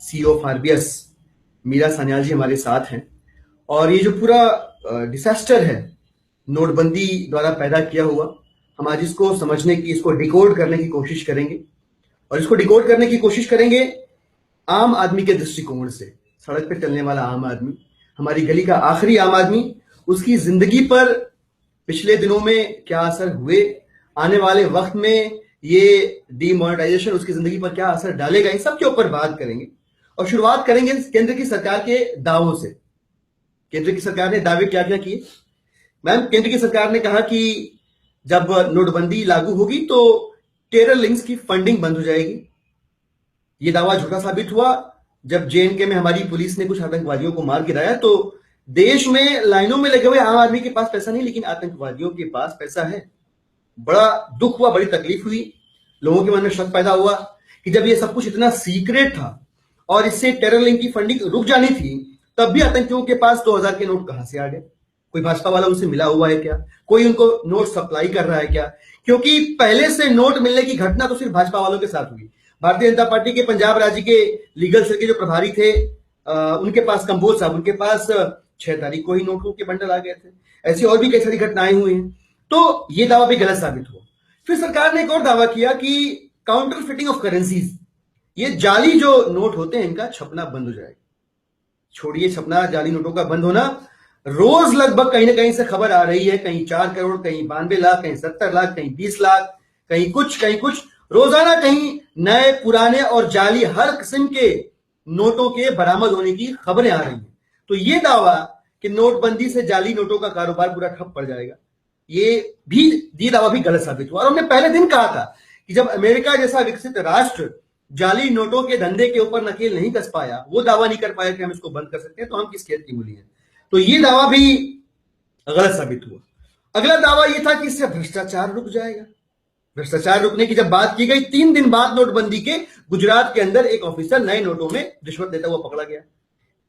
CEO of RBS Meera Sanyal ji हमारे साथ हैं। और ये जो पूरा डिसास्टर है नोटबंदी द्वारा पैदा किया हुआ, हम आज इसको समझने की, इसको डिकोड करने की कोशिश करेंगे। और इसको डिकोड करने की कोशिश करेंगे आम आदमी के दृष्टिकोण से। सड़क पर चलने वाला आम आदमी, हमारी गली का आखिरी आम आदमी, उसकी जिंदगी पर पिछले दिनों में क्या असर हुए, आने वाले वक्त में ये डीमोनेटाइजेशन उसकी जिंदगी पर क्या असर डालेगा, इन सब के ऊपर बात करेंगे। और शुरुआत करेंगे केंद्र की सरकार के दावों से। केंद्र की सरकार ने दावे क्या क्या किए? मैम, केंद्र की सरकार ने कहा कि जब नोटबंदी लागू होगी तो टेरर लिंक्स की फंडिंग बंद हो जाएगी। ये दावा झूठा साबित हुआ जब जेएनके में हमारी पुलिस ने कुछ आतंकवादियों को मार गिराया। तो देश में लाइनों में लगे हुए आम आदमी के पास पैसा नहीं, लेकिन आतंकवादियों के पास पैसा है। बड़ा दुख हुआ, बड़ी तकलीफ हुई, लोगों के मन में शक पैदा हुआ कि जब ये सब कुछ इतना सीक्रेट था और इससे टेरर लिंक की फंडिंग रुक जानी थी, तब भी आतंकियों के पास 2000 के नोट कहां से आ गए? कोई भाजपा वाला उनसे मिला हुआ है क्या? कोई उनको नोट सप्लाई कर रहा है क्या? क्योंकि पहले से नोट मिलने की घटना तो सिर्फ भाजपा वालों के साथ हुई। भारतीय जनता पार्टी के पंजाब राज्य के लीगल सेल के जो प्रभारी थे, उनके पास, कंबोज साहब, उनके पास 6 तारीख को ही नोटों के बंडल आ गए थे। ऐसी और भी कई सारी घटनाएं हुई हैं। तो ये दावा भी गलत साबित हुआ। फिर सरकार ने एक और दावा किया कि काउंटर फिटिंग ऑफ करेंसीज, ये जाली जो नोट होते हैं इनका छपना बंद हो जाएगा। छोड़िए छपना, जाली नोटों का बंद होना, रोज लगभग कहीं ना कहीं से खबर आ रही है, कहीं 4 करोड़, कहीं 92 लाख, कहीं 70 लाख, कहीं 20 लाख, कहीं कुछ रोजाना कहीं नए, पुराने और जाली हर किस्म के नोटों के बरामद होने की खबरें आ रही हैं। तो ये दावा कि नोटबंदी से जाली नोटों का कारोबार पूरा ठप पड़ जाएगा, ये दावा भी गलत साबित हुआ। और हमने पहले दिन कहा था कि जब अमेरिका जैसा विकसित राष्ट्र जाली नोटों के धंधे के ऊपर नकेल नहीं कस पाया, वो दावा नहीं कर पाया कि हम इसको बंद कर सकते हैं, तो हम किस खेत की मूली हैं? तो ये दावा भी गलत साबित हुआ। अगला दावा ये था कि इससे भ्रष्टाचार रुक जाएगा। भ्रष्टाचार रुकने की जब बात की गई, 3 दिन बाद नोटबंदी के गुजरात के अंदर एक ऑफिसर नए नोटों में रिश्वत लेता हुआ पकड़ा गया।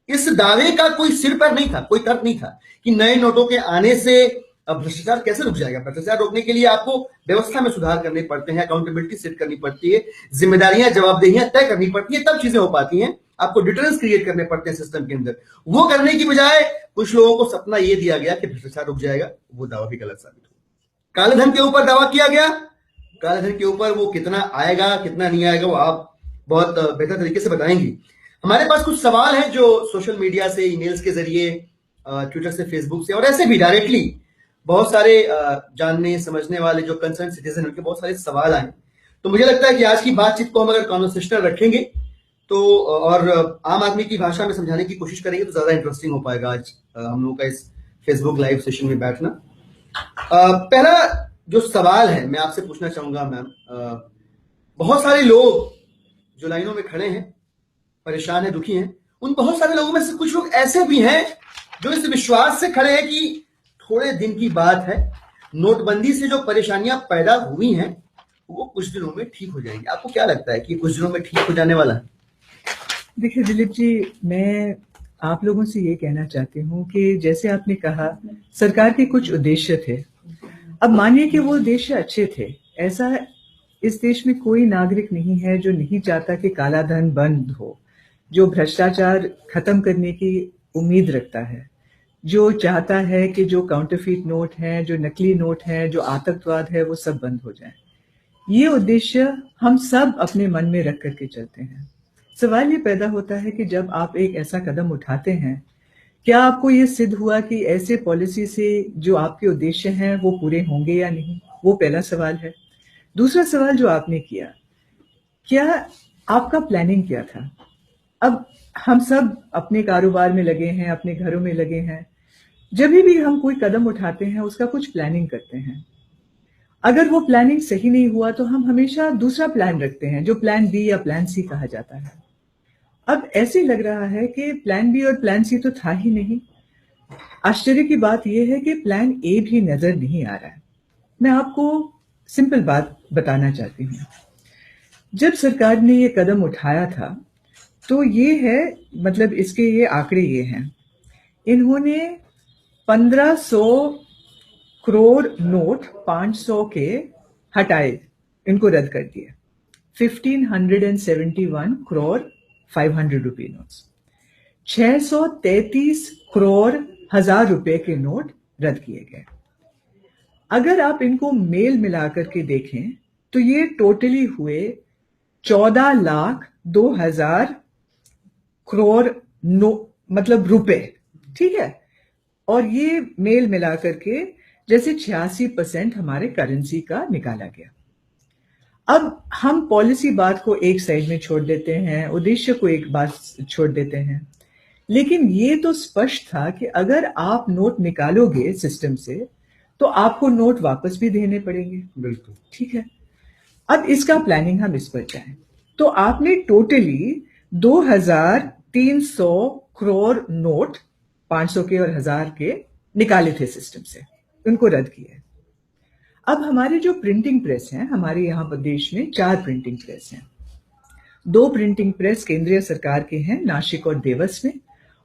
इस दावे का कोई सिर पैर नहीं था, कोई तर्क नहीं था कि नए नोटों के आने से भ्रष्टाचार कैसे रुक जाएगा। भ्रष्टाचार रोकने के लिए आपको व्यवस्था में सुधार करने पड़ते हैं, अकाउंटेबिलिटी सेट करनी पड़ती है, जिम्मेदारियां, जवाबदेहियां तय करनी पड़ती है, तब चीजें हो पाती हैं। आपको डिटरेंस क्रिएट करने पड़ते हैं सिस्टम के अंदर। वो करने की बजाय कुछ लोगों को सपना ये दिया गया कि भ्रष्टाचार रुक जाएगा, वो दावा भी गलत साबित हुआ। काले धन के ऊपर दावा किया गया। काले धन के ऊपर वो कितना आएगा, कितना नहीं आएगा, वो आप बहुत बेहतर तरीके से बताएंगी। हमारे पास कुछ सवाल हैं जो सोशल मीडिया से, ईमेल्स के जरिए, ट्विटर से, फेसबुक से और ऐसे भी डायरेक्टली बहुत सारे जानने समझने वाले जो कंसर्न सिटीजन, उनके बहुत सारे सवाल आए। तो मुझे लगता है कि आज की बातचीत को हम अगर कॉन्वर्सेशनल रखेंगे तो और आम आदमी की भाषा में समझाने की कोशिश करेंगे तो ज्यादा इंटरेस्टिंग हो पाएगा आज हम लोगों का इस फेसबुक लाइव सेशन में बैठना। पहला जो सवाल है मैं आपसे पूछना चाहूंगा मैम, बहुत सारे लोग जो लाइनों में खड़े हैं, परेशान है, दुखी हैं, उन बहुत सारे लोगों में से कुछ लोग ऐसे भी हैं जो इस विश्वास से खड़े हैं कि थोड़े दिन की बात है, नोटबंदी से जो परेशानियां पैदा हुई हैं वो कुछ दिनों में ठीक हो जाएंगी। आपको क्या लगता है कि कुछ दिनों में ठीक हो जाने वाला है? देखिए दिलीप जी, मैं आप लोगों से ये कहना चाहती हूँ कि जैसे आपने कहा सरकार के कुछ उद्देश्य थे। अब मानिए कि वो उद्देश्य अच्छे थे, ऐसा इस देश में कोई नागरिक नहीं है जो नहीं चाहता कि काला धन बंद हो, जो भ्रष्टाचार खत्म करने की उम्मीद रखता है, जो चाहता है कि जो काउंटरफीट नोट हैं, जो नकली नोट हैं, जो आतंकवाद है, वो सब बंद हो जाए। ये उद्देश्य हम सब अपने मन में रख करके चलते हैं। सवाल ये पैदा होता है कि जब आप एक ऐसा कदम उठाते हैं, क्या आपको ये सिद्ध हुआ कि ऐसे पॉलिसी से जो आपके उद्देश्य हैं वो पूरे होंगे या नहीं? वो पहला सवाल है। दूसरा सवाल जो आपने किया, क्या आपका प्लानिंग क्या था? अब हम सब अपने कारोबार में लगे हैं, अपने घरों में लगे हैं। जब भी हम कोई कदम उठाते हैं उसका कुछ प्लानिंग करते हैं। अगर वो प्लानिंग सही नहीं हुआ तो हम हमेशा दूसरा प्लान रखते हैं, जो प्लान बी या प्लान सी कहा जाता है। अब ऐसे लग रहा है कि प्लान बी और प्लान सी तो था ही नहीं। आश्चर्य की बात यह है कि प्लान ए भी नजर नहीं आ रहा है। मैं आपको सिंपल बात बताना चाहती हूँ। जब सरकार ने ये कदम उठाया था तो ये है, मतलब इसके ये आंकड़े ये हैं, इन्होंने 1500 करोड़ नोट 500 के हटाए, इनको रद्द कर दिए। 1571 करोड़ 500 रुपए नोट्स, 633 करोड़ 1,000 रुपए के नोट रद्द किए गए। अगर आप इनको मेल मिलाकर के देखें तो ये टोटली हुए 14,02,000 करोड़ मतलब रुपए, ठीक है। और ये मेल मिलाकर के जैसे 86% हमारे करेंसी का निकाला गया। अब हम पॉलिसी बात को एक साइड में छोड़ देते हैं, उद्देश्य को एक बात छोड़ देते हैं, लेकिन ये तो स्पष्ट था कि अगर आप नोट निकालोगे सिस्टम से तो आपको नोट वापस भी देने पड़ेंगे। बिल्कुल ठीक है। अब इसका प्लानिंग हम इस पर जाएं तो आपने टोटली 2,300 करोड़ नोट 500 के और 1,000 के निकाले थे सिस्टम से, उनको रद्द किए। अब हमारे जो प्रिंटिंग प्रेस हैं, हमारे यहाँ प्रदेश में 4 प्रिंटिंग प्रेस हैं। 2 प्रिंटिंग प्रेस केंद्रीय सरकार के हैं, नासिक और देवस में,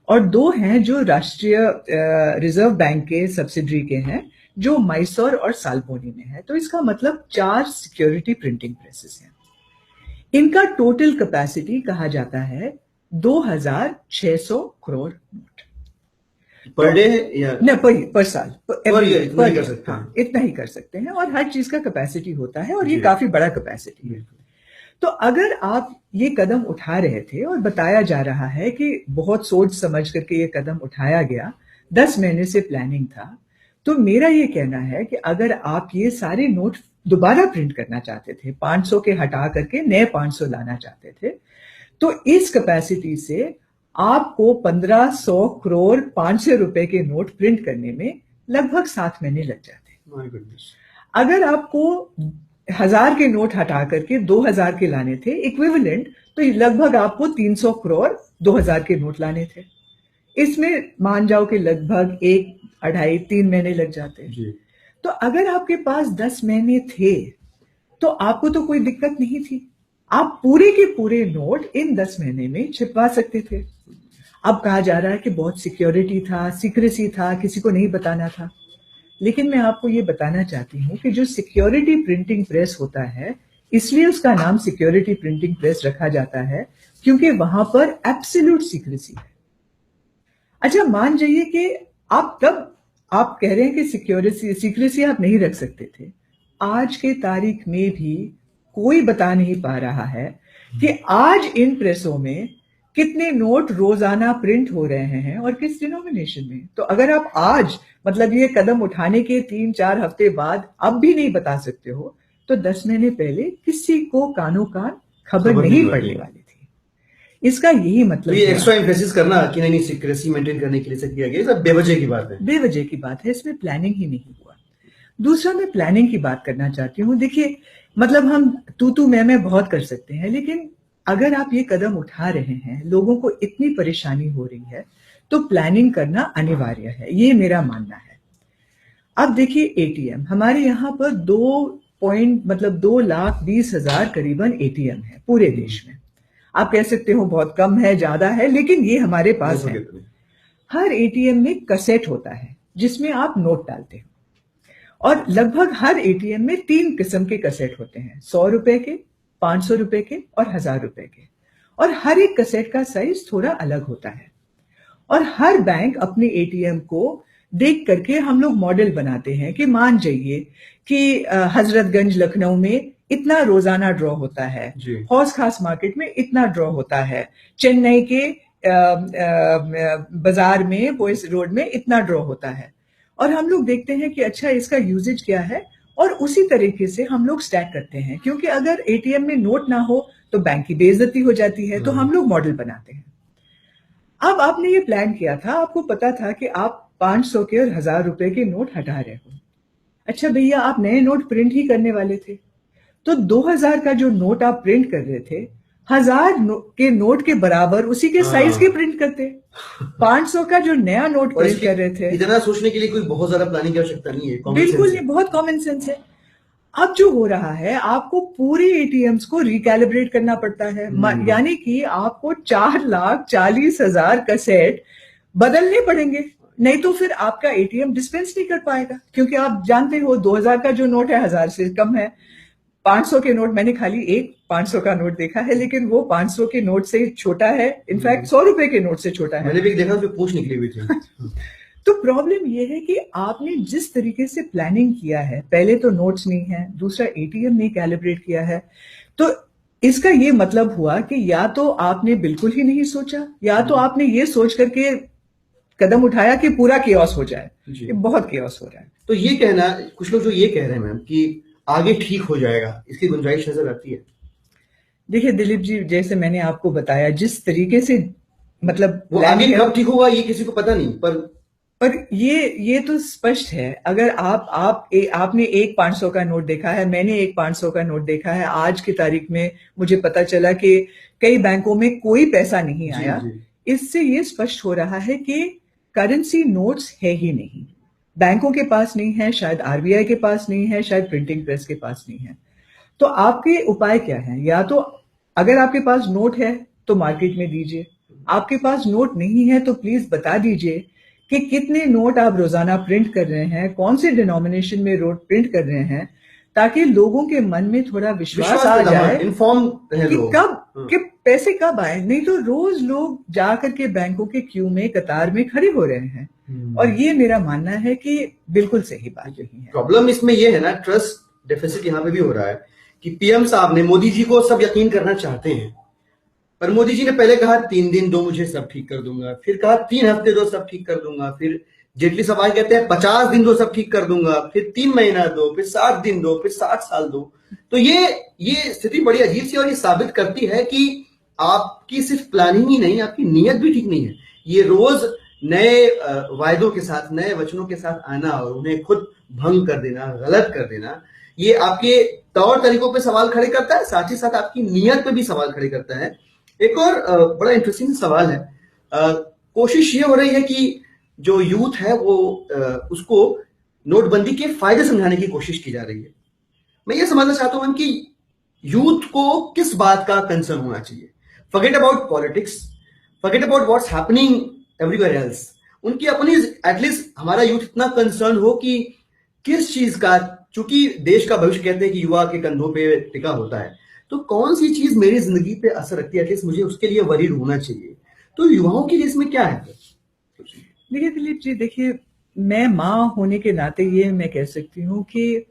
और 2 हैं जो राष्ट्रीय रिजर्व बैंक के सब्सिडरी के हैं, जो मैसूर और सालबोनी में है। तो इसका मतलब 4 सिक्योरिटी प्रिंटिंग प्रेसेस हैं। इनका टोटल कैपेसिटी कहा जाता है 2,600 करोड़ नोट पर डे या न पर साल, पर ईयर इतना ही कर सकते हैं। हाँ, इतना ही कर सकते हैं, और हर चीज का कैपेसिटी होता है, और ये जी। काफी बड़ा कैपेसिटी है। तो अगर आप ये कदम उठा रहे थे और बताया जा रहा है कि बहुत सोच समझ करके ये कदम उठाया गया, 10 महीने से प्लानिंग था, तो मेरा ये कहना है कि अगर आप ये सारे नोट दोबारा प्रिंट करना चाहते थे, 500 के हटा करके नए 500 लाना चाहते थे, तो इस कैपेसिटी से आपको 1,500 करोड़ 500 रुपए के नोट प्रिंट करने में लगभग 7 महीने लग जाते। My goodness. अगर आपको 1,000 के नोट हटा करके 2,000 के लाने थे इक्विवेलेंट, तो लगभग आपको 300 करोड़ 2,000 के नोट लाने थे। इसमें मान जाओ कि लगभग 1, 2.5, 3 महीने लग जाते। जी। तो अगर आपके पास 10 महीने थे तो आपको तो कोई दिक्कत नहीं थी, आप पूरे के पूरे नोट इन 10 महीने में छिपवा सकते थे। अब कहा जा रहा है कि बहुत सिक्योरिटी था, सीक्रेसी था, किसी को नहीं बताना था, लेकिन मैं आपको ये बताना चाहती हूँ कि जो सिक्योरिटी प्रिंटिंग प्रेस होता है, इसलिए उसका नाम सिक्योरिटी प्रिंटिंग प्रेस रखा जाता है क्योंकि वहां पर एब्सोल्यूट सीक्रेसी है। अच्छा, मान जाइए कि आप कह रहे हैं कि सीक्रेसी आप नहीं रख सकते थे। आज के तारीख में भी कोई बता नहीं पा रहा है कि आज इन प्रेसों में कितने नोट रोजाना प्रिंट हो रहे हैं और किस डिनोमिनेशन में। तो अगर आप आज मतलब ये कदम उठाने के 3-4 हफ्ते बाद अब भी नहीं बता सकते हो, तो 10 महीने पहले किसी को कानो कान खबर नहीं पड़ने वाली थी। इसका यही मतलब तो ये एक्स्ट्रा एम्फेसिस करना कि नहीं सीक्रेसी मेंटेन करने के लिए से किया गया, ये सब बेवजह की बात है। बेवजह की बात है, इसमें प्लानिंग ही नहीं हुआ। दूसरा, मैं प्लानिंग की बात करना चाहती हूँ। देखिए, मतलब हम तू मैं बहुत कर सकते हैं, लेकिन अगर आप ये कदम उठा रहे हैं, लोगों को इतनी परेशानी हो रही है, तो प्लानिंग करना अनिवार्य है, ये मेरा मानना है। अब देखिए, एटीएम हमारे यहाँ पर 2,20,000 करीबन एटीएम है पूरे देश में। आप कह सकते हो बहुत कम है, ज्यादा है, लेकिन ये हमारे पास है। हर एटीएम में कैसेट होता है जिसमें आप नोट डालते हो, और लगभग हर एटीएम में 3 किस्म के कैसेट होते हैं, 100 रुपए के, 500 रुपए के और 1,000 रुपए के, और हर एक कैसेट का साइज थोड़ा अलग होता है। और हर बैंक अपने एटीएम को देख करके हम लोग मॉडल बनाते हैं कि मान जाइए कि हजरतगंज लखनऊ में इतना रोजाना ड्रॉ होता है, हौस खास मार्केट में इतना ड्रॉ होता है, चेन्नई के बाजार में बोइस रोड में इतना ड्रॉ होता है। और हम लोग देखते हैं कि अच्छा इसका यूजेज क्या है, और उसी तरीके से हम लोग स्टैक करते हैं, क्योंकि अगर एटीएम में नोट ना हो तो बैंक की बेइज्जती हो जाती है। तो हम लोग मॉडल बनाते हैं। अब आपने ये प्लान किया था, आपको पता था कि आप 500 के और 1,000 रुपए के नोट हटा रहे हो। अच्छा भैया, आप नए नोट प्रिंट ही करने वाले थे, तो 2,000 का जो नोट आप प्रिंट कर रहे थे, 1,000 के नोट के बराबर उसी के साइज के प्रिंट करते। 500 का जो नया नोट प्रिंट कर रहे थे, इतना सोचने के लिए कोई बहुत ज्यादा प्लानिंग की आवश्यकता नहीं है, बिल्कुल नहीं, बहुत कॉमन सेंस है। अब जो हो रहा है, आपको पूरे एटीएम्स को रिकैलिब्रेट करना पड़ता है, यानी कि आपको 4,40,000 कैसेट बदलने पड़ेंगे, नहीं तो फिर आपका एटीएम डिस्पेंस नहीं कर पाएगा, क्योंकि आप जानते हो 2,000 का जो नोट है 1,000 से कम है। 500 के नोट, मैंने खाली एक 500 का नोट देखा है, लेकिन वो 500 के नोट से छोटा है, इनफैक्ट 100 रुपए के नोट से छोटा है। मैंने भी देखा, उसमें पूंछ निकली हुई थी। तो प्रॉब्लम ये है कि आपने जिस तरीके से प्लानिंग किया है, पहले तो नोट्स नहीं है, दूसरा एटीएम नहीं कैलिब्रेट किया है, तो इसका ये मतलब हुआ कि या तो आपने बिल्कुल ही नहीं सोचा, या तो आपने ये सोच करके कदम उठाया कि पूरा केओस हो जाए। जी। ये बहुत केओस हो रहा है। तो ये कहना, कुछ लोग जो ये कह रहे हैं मैम कि आगे ठीक हो जाएगा, इसकी गुंजाइश नजर आती है? देखिए दिलीप जी, जैसे मैंने आपको बताया, जिस तरीके से मतलब वो आगे कब ठीक होगा ये किसी को पता नहीं, पर ये तो स्पष्ट है। अगर आपने एक 500 का नोट देखा है, मैंने एक 500 का नोट देखा है, आज की तारीख में मुझे पता चला कि कई बैंकों में कोई पैसा नहीं आया। इससे ये स्पष्ट हो रहा है कि करेंसी नोट्स है ही नहीं, बैंकों के पास नहीं है, शायद आरबीआई के पास नहीं है, शायद प्रिंटिंग प्रेस के पास नहीं है। तो आपके उपाय क्या हैं? या तो अगर आपके पास नोट है तो मार्केट में दीजिए, आपके पास नोट नहीं है तो प्लीज बता दीजिए कि कितने नोट आप रोजाना प्रिंट कर रहे हैं, कौन से डिनोमिनेशन में नोट प्रिंट कर रहे हैं, ताकि लोगों के मन में थोड़ा विश्वास आ जाए, इन्फॉर्म कि कब कि पैसे कब आए। नहीं तो रोज लोग जाकर के बैंकों के क्यू में, कतार में खड़े हो रहे हैं, और ये मेरा मानना है कि बिल्कुल सही बात नहीं है। प्रॉब्लम इसमें ये है ना, ट्रस्ट डेफिसिट यहाँ पे भी हो रहा है कि पीएम साहब ने, मोदी जी को सब यकीन करना चाहते हैं, पर मोदी जी ने पहले कहा 3 दिन दो मुझे सब ठीक कर दूंगा, फिर कहा 3 हफ्ते दो सब ठीक कर दूंगा, फिर जेटली साहब आज कहते हैं 50 दिन दो सब ठीक कर दूंगा, फिर 3 महीना दो, फिर 7 दिन दो, फिर 7 साल दो। तो ये स्थिति बड़ी अजीब सी, और ये साबित करती है कि आपकी सिर्फ प्लानिंग ही नहीं, आपकी नीयत भी ठीक नहीं है। ये रोज नए वायदों के साथ, नए वचनों के साथ आना और उन्हें खुद भंग कर देना, गलत कर देना, ये आपके तौर तरीकों पे सवाल खड़े करता है, साथ ही साथ आपकी नीयत पे भी सवाल खड़े करता है। एक और बड़ा इंटरेस्टिंग सवाल है, कोशिश ये हो रही है कि जो यूथ है वो उसको नोटबंदी के फायदे समझाने की कोशिश की जा रही है। मैं ये समझना चाहता हूं कि यूथ को किस बात का कंसर्न होना चाहिए। Forget about politics, forget about what's happening everywhere else. उनकी अपनी, एटलीस्ट हमारा यूथ इतना कंसर्न हो कि किस चीज का, चूंकि देश का भविष्य कहते हैं कि युवा के कंधों पे टिका होता है, तो कौन सी चीज मेरी जिंदगी पे असर रखती है, एटलीस्ट मुझे उसके लिए वरीड होना चाहिए। तो युवाओं के लिए इसमें क्या है? देखिए दिलीप जी, देखिए मैं माँ होने के नाते ये मैं कह सकती हूँ कि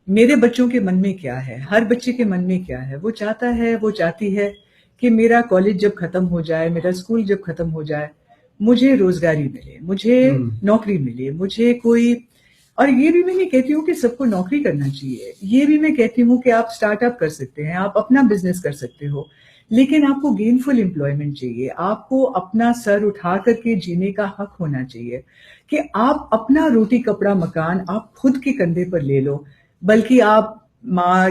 मेरे बच्चों के मन में क्या है, हर बच्चे के मन में क्या है। वो चाहता है, वो चाहती है कि मेरा कॉलेज जब खत्म हो जाए, मेरा स्कूल जब खत्म हो जाए, मुझे रोजगारी मिले, मुझे नौकरी मिले, मुझे कोई, और ये भी मैं नहीं कहती हूँ कि सबको नौकरी करना चाहिए, ये भी मैं कहती हूँ कि आप स्टार्टअप कर सकते हैं, आप अपना बिजनेस कर सकते हो, लेकिन आपको गेनफुल एम्प्लॉयमेंट चाहिए, आपको अपना सर उठा करके जीने का हक होना चाहिए, कि आप अपना रोटी कपड़ा मकान आप खुद के कंधे पर ले लो, बल्कि आप माँ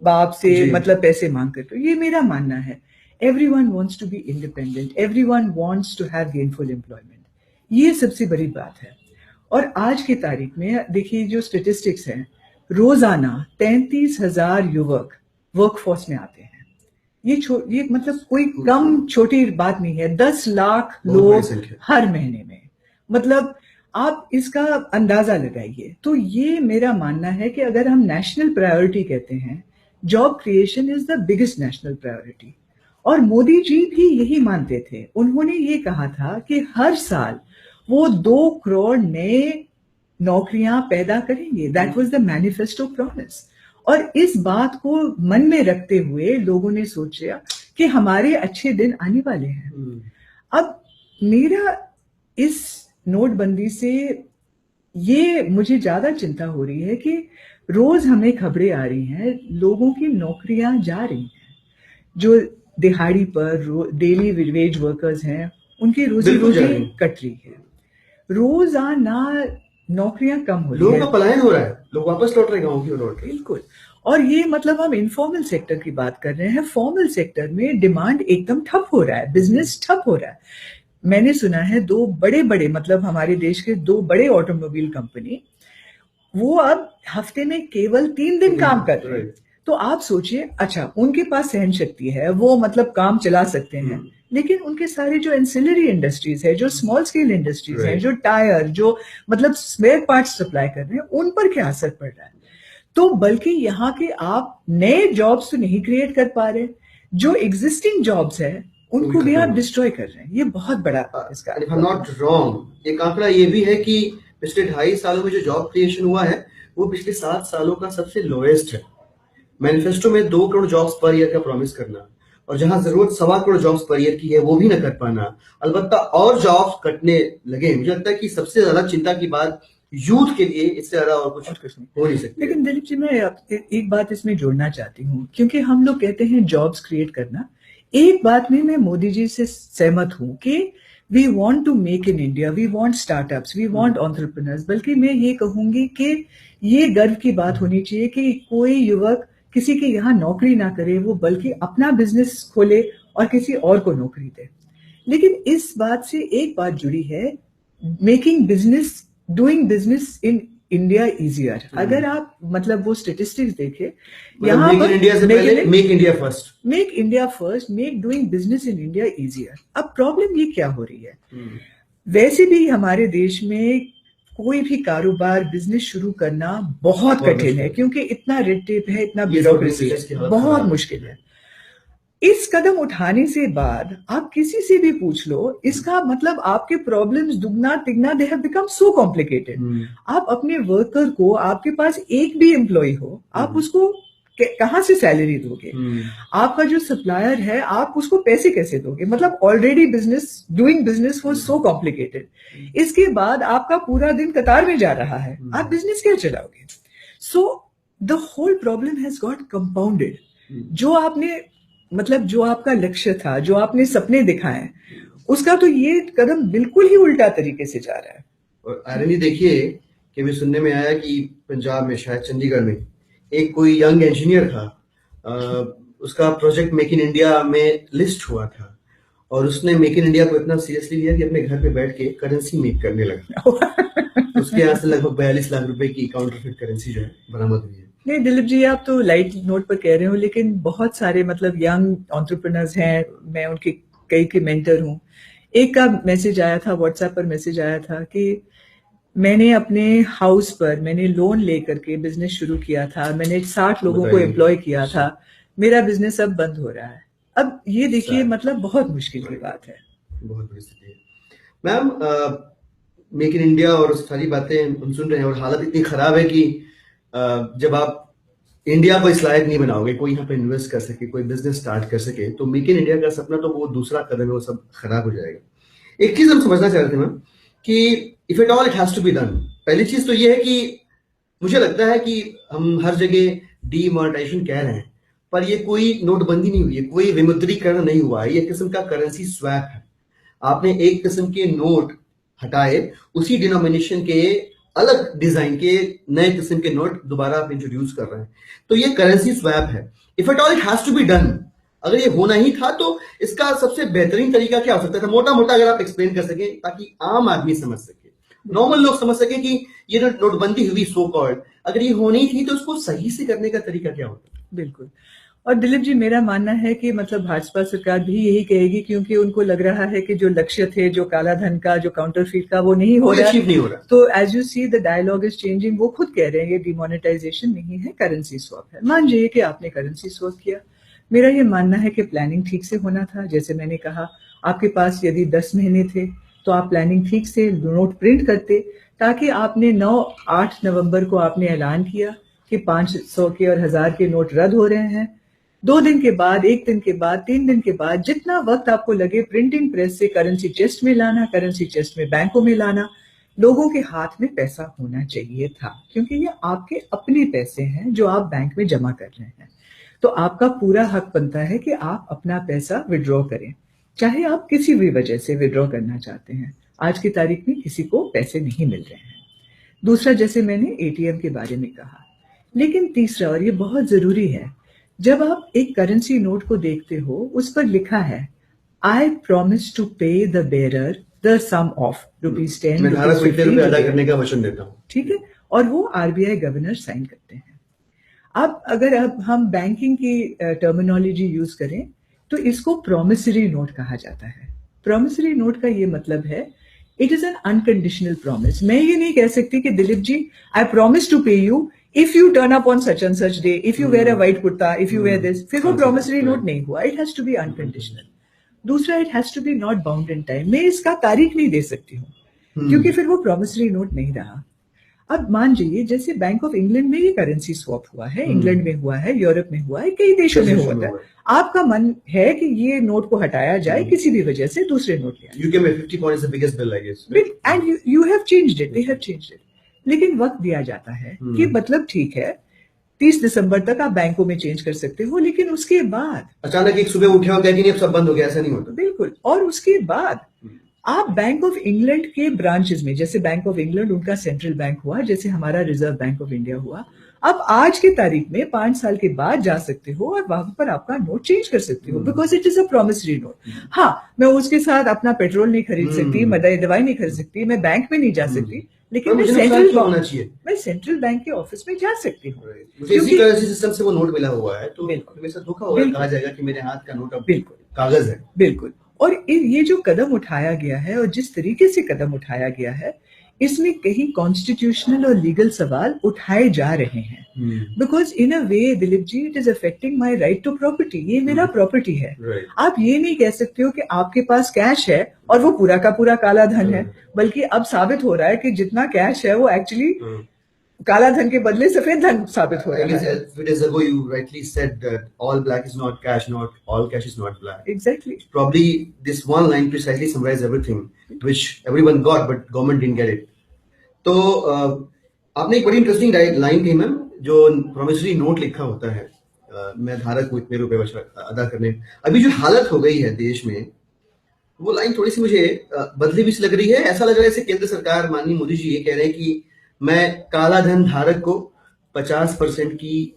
बाप से मतलब पैसे मांग कर। तो ये मेरा मानना है, everyone wants to be independent, everyone wants to have gainful employment, ये सबसे बड़ी बात है। और आज की तारीख में देखिए जो स्टेटिस्टिक्स हैं, रोजाना 33,000 युवक वर्कफोर्स में आते हैं। ये मतलब कोई कम छोटी बात नहीं है, 10 लाख लोग हर महीने में, मतलब आप इसका अंदाजा लगाइए। तो ये मेरा मानना है कि अगर हम नेशनल प्रायोरिटी कहते हैं, job creation is the biggest national priority, और मोदी जी भी यही मानते थे। उन्होंने ये कहा था कि हर साल वो 2 करोड़ नए नौकरियां पैदा करेंगे, that was the manifesto promise. और इस बात को मन में रखते हुए लोगों ने सोचा कि हमारे अच्छे दिन आने वाले हैं। अब मेरा इस नोटबंदी से ये मुझे ज्यादा चिंता हो रही है कि रोज हमें खबरें आ रही हैं, लोगों की नौकरियां जा रही हैं, जो दिहाड़ी पर डेली वेज वर्कर्स हैं, उनकी रोजी रोटी कट रही है, रोजाना नौकरियां कम हो रही है, लोगों का पलायन हो रहा है, लोग वापस लौट रहे गांव की ओर लौट रहे। बिल्कुल। और ये मतलब हम इनफॉर्मल सेक्टर की बात कर रहे हैं, फॉर्मल सेक्टर में डिमांड एकदम ठप हो रहा है, बिजनेस ठप हो रहा है। मैंने सुना है 2 बड़े मतलब हमारे देश के 2 बड़े ऑटोमोबाइल कंपनी, वो अब हफ्ते में केवल 3 दिन काम कर रहे हैं। तो आप सोचिए, अच्छा उनके पास सहन शक्ति है, वो मतलब काम चला सकते हैं, लेकिन उनके सारे जो एंसिलरी इंडस्ट्रीज है, जो स्मॉल स्केल इंडस्ट्रीज हैं, जो टायर, जो मतलब स्पेयर पार्ट्स सप्लाई कर रहे हैं, उन पर क्या असर पड़ रहा है। तो बल्कि यहाँ के आप नए जॉब्स तो नहीं क्रिएट कर पा रहे, जो एग्जिस्टिंग जॉब्स है उनको भी आप डिस्ट्रॉय कर रहे हैं। ये बहुत बड़ा इसका if I am not wrong, एक आंकड़ा ये भी है कि पिछले 2.5 सालों में जो जॉब क्रिएशन हुआ है वो पिछले 7 सालों का सबसे लोएस्ट है। मैनिफेस्टो में 2 करोड़ जॉब्स पर ईयर का प्रॉमिस करना और जहां जरूरत 1.25 करोड़ जॉब्स पर ईयर की है वो भी न कर पाना, अलबत्ता और जॉब्स कटने लगे। मुझे लगता है कि सबसे ज्यादा चिंता की बात यूथ के लिए इससे ज्यादा और कुछ नहीं हो नहीं सकती। लेकिन दिलीप जी, मैं एक बात इसमें जोड़ना चाहती हूँ, क्योंकि हम लोग कहते हैं जॉब्स क्रिएट करना। एक बात में मैं मोदी जी से सहमत हूँ कि we want to make in India, we want startups, we want entrepreneurs. बल्कि मैं ये कहूंगी कि ये गर्व की बात होनी चाहिए कि कोई युवक किसी के यहाँ नौकरी ना करे, वो बल्कि अपना बिजनेस खोले और किसी और को नौकरी दे। लेकिन इस बात से एक बात जुड़ी है, making business, doing business in India easier. अगर आप मतलब वो स्टेटिस्टिक्स देखें, यहाँ मेक इन इंडिया से पहले make India first, make India first, make doing business in India easier. अब प्रॉब्लम ये क्या हो रही है, वैसे भी हमारे देश में कोई भी कारोबार बिजनेस शुरू करना बहुत कठिन है, क्योंकि इतना रेड टेप है, इतना ब्यूरोक्रेसी है, बहुत मुश्किल है। इस कदम उठाने से बाद आप किसी से भी पूछ लो, इसका मतलब आपके प्रॉब्लम्स दुगना तिगना, they have become so complicated. आप अपने वर्कर को, आपके पास एक भी एम्प्लॉय हो, आप उसको कहां से सैलरी दोगे? आपका जो सप्लायर है, आप उसको पैसे कैसे दोगे? मतलब already business, doing business was so complicated. इसके बाद आपका पूरा दिन कतार में जा रहा है, आप बिजनेस क्या चलाओगे? So the whole problem has got compounded. जो आपने मतलब जो आपका लक्ष्य था, जो आपने सपने दिखाए, उसका तो ये कदम बिल्कुल ही उल्टा तरीके से जा रहा है। और आयरनी देखिए कि अभी सुनने में आया कि पंजाब में, शायद चंडीगढ़ में, एक कोई यंग इंजीनियर था, उसका प्रोजेक्ट मेक इन इंडिया में लिस्ट हुआ था और उसने मेक इन इंडिया को इतना सीरियसली लिया कि अपने घर पे बैठ के करेंसी मेक करने लगा। उसके यहाँ से लगभग 42 लाख रुपए की काउंटरफिट करेंसी जो है बरामद हुई है। नहीं दिलीप जी, आप तो लाइट नोट पर कह रहे हो, लेकिन बहुत सारे मतलब यंग एंटरप्रेन्योर्स हैं, मैं उनके कई के मेंटर हूँ। एक का मैसेज आया था, व्हाट्सएप पर मैसेज आया था कि मैंने अपने हाउस पर मैंने लोन लेकर के बिजनेस शुरू किया था, मैंने 60 लोगों को एम्प्लॉय किया था, मेरा बिजनेस अब बंद हो रहा है। अब ये देखिए, मतलब बहुत मुश्किल की बात है, बहुत बुरी स्थिति है। मैम, मेक इन इंडिया और सारी बातें हम सुन रहे हैं और हालत इतनी खराब है कि जब आप इंडिया को इस लायक नहीं बनाओगे, कोई यहाँ पे इन्वेस्ट कर सके, कोई बिजनेस स्टार्ट कर सके, तो मेक इन इंडिया का सपना तो वो दूसरा कदम है, वो सब खराब हो जाएगा। एक चीज हम समझना चाह रहे थे मैम कि if it all it has to be done. पहली चीज तो ये है कि मुझे लगता है कि हम हर जगह डीमोनेटाइजेशन कह रहे हैं, पर ये कोई नोटबंदी नहीं हुई है, कोई विमुद्रीकरण नहीं हुआ है, ये किस्म का करेंसी स्वैप है। आपने एक किस्म के नोट हटाए, उसी डिनोमिनेशन के अलग डिजाइन के नए किस्म के नोट दोबारा आप इंट्रोड्यूस कर रहे हैं, तो ये करेंसी स्वैप है। If it all it has to be done, अगर ये होना ही था तो इसका सबसे बेहतरीन तरीका क्या हो सकता था? मोटा मोटा अगर आप एक्सप्लेन कर सकें ताकि आम आदमी समझ सके, नॉर्मल लोग समझ सके कि ये जो नोटबंदी हुई सो कॉल्ड, अगर ये होनी थी तो उसको सही से करने का तरीका क्या होता? बिल्कुल। और दिलीप जी, मेरा मानना है कि मतलब भाजपा सरकार भी यही कहेगी, क्योंकि उनको लग रहा है कि जो लक्ष्य थे, जो काला धन का, जो काउंटरफीट का, वो नहीं हो रहा। तो as you see the dialogue is changing. वो खुद कह रहे हैं ये डिमोनेटाइजेशन नहीं है, करेंसी स्वैप है। मान जाइए कि आपने करेंसी स्वैप किया, मेरा ये मानना है कि प्लानिंग ठीक से होना था। जैसे मैंने कहा, आपके पास यदि 10 महीने थे तो आप प्लानिंग ठीक से नोट प्रिंट करते, ताकि आपने 9-8 नवंबर को आपने ऐलान किया कि 500 के और 1000 के नोट रद्द हो रहे हैं। 2 दिन के बाद, 1 दिन के बाद, 3 दिन के बाद, जितना वक्त आपको लगे, प्रिंटिंग प्रेस से करेंसी चेस्ट में लाना, करेंसी चेस्ट में बैंकों में लाना। लोगों के हाथ में पैसा होना चाहिए था, क्योंकि ये आपके अपने पैसे हैं जो आप बैंक में जमा कर रहे हैं। तो आपका पूरा हक बनता है कि आप अपना पैसा विड्रॉ करें, चाहे आप किसी भी वजह से विड्रॉ करना चाहते हैं। आज की तारीख में किसी को पैसे नहीं मिल रहे हैं। दूसरा, जैसे मैंने एटीएम के बारे में कहा। लेकिन तीसरा, और ये बहुत जरूरी है, जब आप एक करेंसी नोट को देखते हो, उस पर लिखा है I promise to pay the bearer the sum of ₹10 मैं ₹10 अदा करने का वचन देता हूँ। ठीक है, और वो आरबीआई गवर्नर साइन करते हैं। अब अगर अब हम बैंकिंग की टर्मिनोलॉजी यूज करें तो इसको प्रॉमिसरी नोट कहा जाता है। प्रॉमिसरी नोट का ये मतलब है, it is an unconditional promise. मैं ये नहीं कह सकती कि Dilip ji I promise to pay you if you turn up on such and such day, if you wear a white kurta, if you wear this, फिर वो प्रॉमिसरी नोट नहीं हुआ. It has to be unconditional. दूसरा, it has to be not bound in time. मैं इसका तारीख नहीं दे सकती हूँ क्योंकि फिर वो प्रॉमिसरी नोट नहीं रहा. अब मान जाइए जैसे बैंक ऑफ इंग्लैंड में ये करेंसी स्वैप हुआ है, इंग्लैंड में हुआ है, यूरोप में हुआ है, कई देशों में हुआ है. आपका मन है कि ये नोट को हटाया जाए किसी भी वजह से, दूसरे नोट ले आए. यूके में 50 point is the biggest bill, I guess. And you have changed it, they have changed it. लेकिन वक्त दिया जाता है कि मतलब ठीक है 30 दिसंबर तक आप बैंकों में चेंज कर सकते हो, लेकिन उसके बाद अचानक एक सुबह उठे और कह कि अब सब बंद हो गया, ऐसा नहीं होता. बिल्कुल. और उसके बाद आप बैंक ऑफ इंग्लैंड के ब्रांचेस में, जैसे बैंक ऑफ इंग्लैंड उनका सेंट्रल बैंक हुआ, जैसे हमारा रिजर्व बैंक ऑफ इंडिया हुआ, अब आज की तारीख में 5 साल के बाद जा सकते हो और वहां पर आपका नोट चेंज कर सकते हो, because it is a promissory note. हाँ, मैं उसके साथ अपना पेट्रोल नहीं खरीद सकती, दवाई नहीं खरीद सकती, मैं बैंक में नहीं जा सकती, लेकिन मैं सेंट्रल बैंक के ऑफिस में जा सकती हूँ. इसी करेंसी सिस्टम से वो नोट मिला हुआ है, तो हमेशा धोखा होगा, कहा जाएगा कि मेरे हाथ का नोट अब बिल्कुल कागज है. बिल्कुल. और ये जो कदम उठाया गया है और जिस तरीके से कदम उठाया गया है, इसमें कहीं कॉन्स्टिट्यूशनल और लीगल सवाल उठाए जा रहे हैं. Because in a way Dilip ji, it is affecting my right to property. ये मेरा प्रॉपर्टी है. आप ये नहीं कह सकते हो कि आपके पास कैश है और वो पूरा का पूरा काला धन है, बल्कि अब साबित हो रहा है कि जितना कैश है वो एक्चुअली काला धन के बदले सफेद धन साबित हो रहा है. Few days ago you rightly said that all black is not cash, not all cash is not black. Exactly. Probably this one line precisely summarizes everything, which everyone got but government didn't get it. तो आपने एक बड़ी interesting line कही ma'am, जो promissory note लिखा होता है, मैं धारक हूँ इतने रुपए अदा करने. अभी जो हालत हो गई है देश में, वो लाइन थोड़ी सी मुझे बदली भी लग रही है. ऐसा लग रहा है जैसे केंद्र सरकार माननीय मोदी जी ये कह रहे हैं कि मैं काला धन धारक को 50% की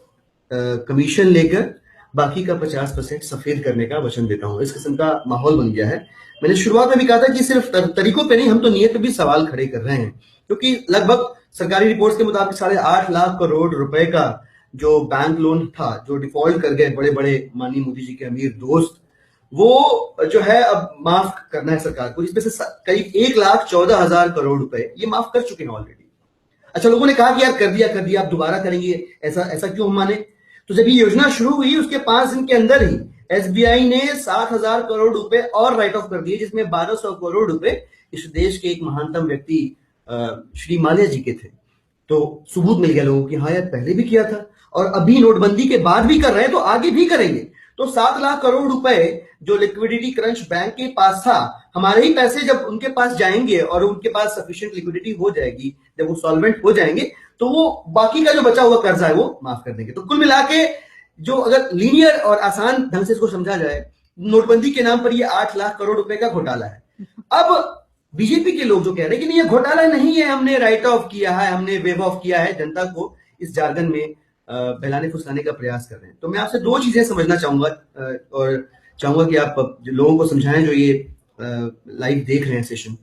कमीशन लेकर बाकी का 50% सफेद करने का वचन देता हूं. इस किस्म का माहौल बन गया है. मैंने शुरुआत में भी कहा था कि सिर्फ तरीकों पे नहीं, हम तो नीयत पे भी सवाल खड़े कर रहे हैं, क्योंकि लगभग सरकारी रिपोर्ट्स के मुताबिक 8.5 लाख करोड़ रुपए का जो बैंक लोन था, जो डिफॉल्ट कर गए बड़े बड़े माननीय मोदी जी के अमीर दोस्त, वो जो है अब माफ करना है सरकार को, जिसमें से करीब 1,14,000 करोड़ रुपए ये माफ कर चुके हैं ऑलरेडी. अच्छा, लोगों ने कहा कि यार कर दिया, आप दोबारा करेंगे, ऐसा क्यों हम माने? तो जब ये योजना शुरू हुई उसके 5 दिन के अंदर ही एसबीआई ने 7,000 करोड़ रुपए और राइट ऑफ कर दिए, जिसमें 1,200 करोड़ रुपए इस देश के एक महानतम व्यक्ति श्री माल्या जी के थे. तो सबूत मिल गया लोगों की, हाँ यार पहले भी किया था और अभी नोटबंदी के बाद भी कर रहे हैं, तो आगे भी करेंगे. तो 7 लाख करोड़ रुपए जो लिक्विडिटी क्रंच बैंक के पास था, हमारे ही पैसे जब उनके पास जाएंगे और उनके पास सफिशिएंट लिक्विडिटी हो जाएगी, जब वो सॉल्वेंट हो जाएंगे, तो वो बाकी का जो बचा हुआ कर्जा है वो माफ कर देंगे. तो कुल मिला के जो अगर लीनियर और आसान ढंग से इसको समझा जाए, नोटबंदी के नाम पर ये 8 लाख करोड़ रुपए का घोटाला है. अब बीजेपी के लोग जो कह रहे हैं कि नहीं ये घोटाला नहीं है, हमने राइट ऑफ किया है, हमने वेव ऑफ किया है, जनता को इस जार्गन में बहलाने फुसलाने का प्रयास कर रहे हैं. तो मैं आपसे 2 चीजें समझना चाहूंगा और चाहूंगा कि आप लोगों को समझाएं जो ये लाइव देख रहे हैं सेशन.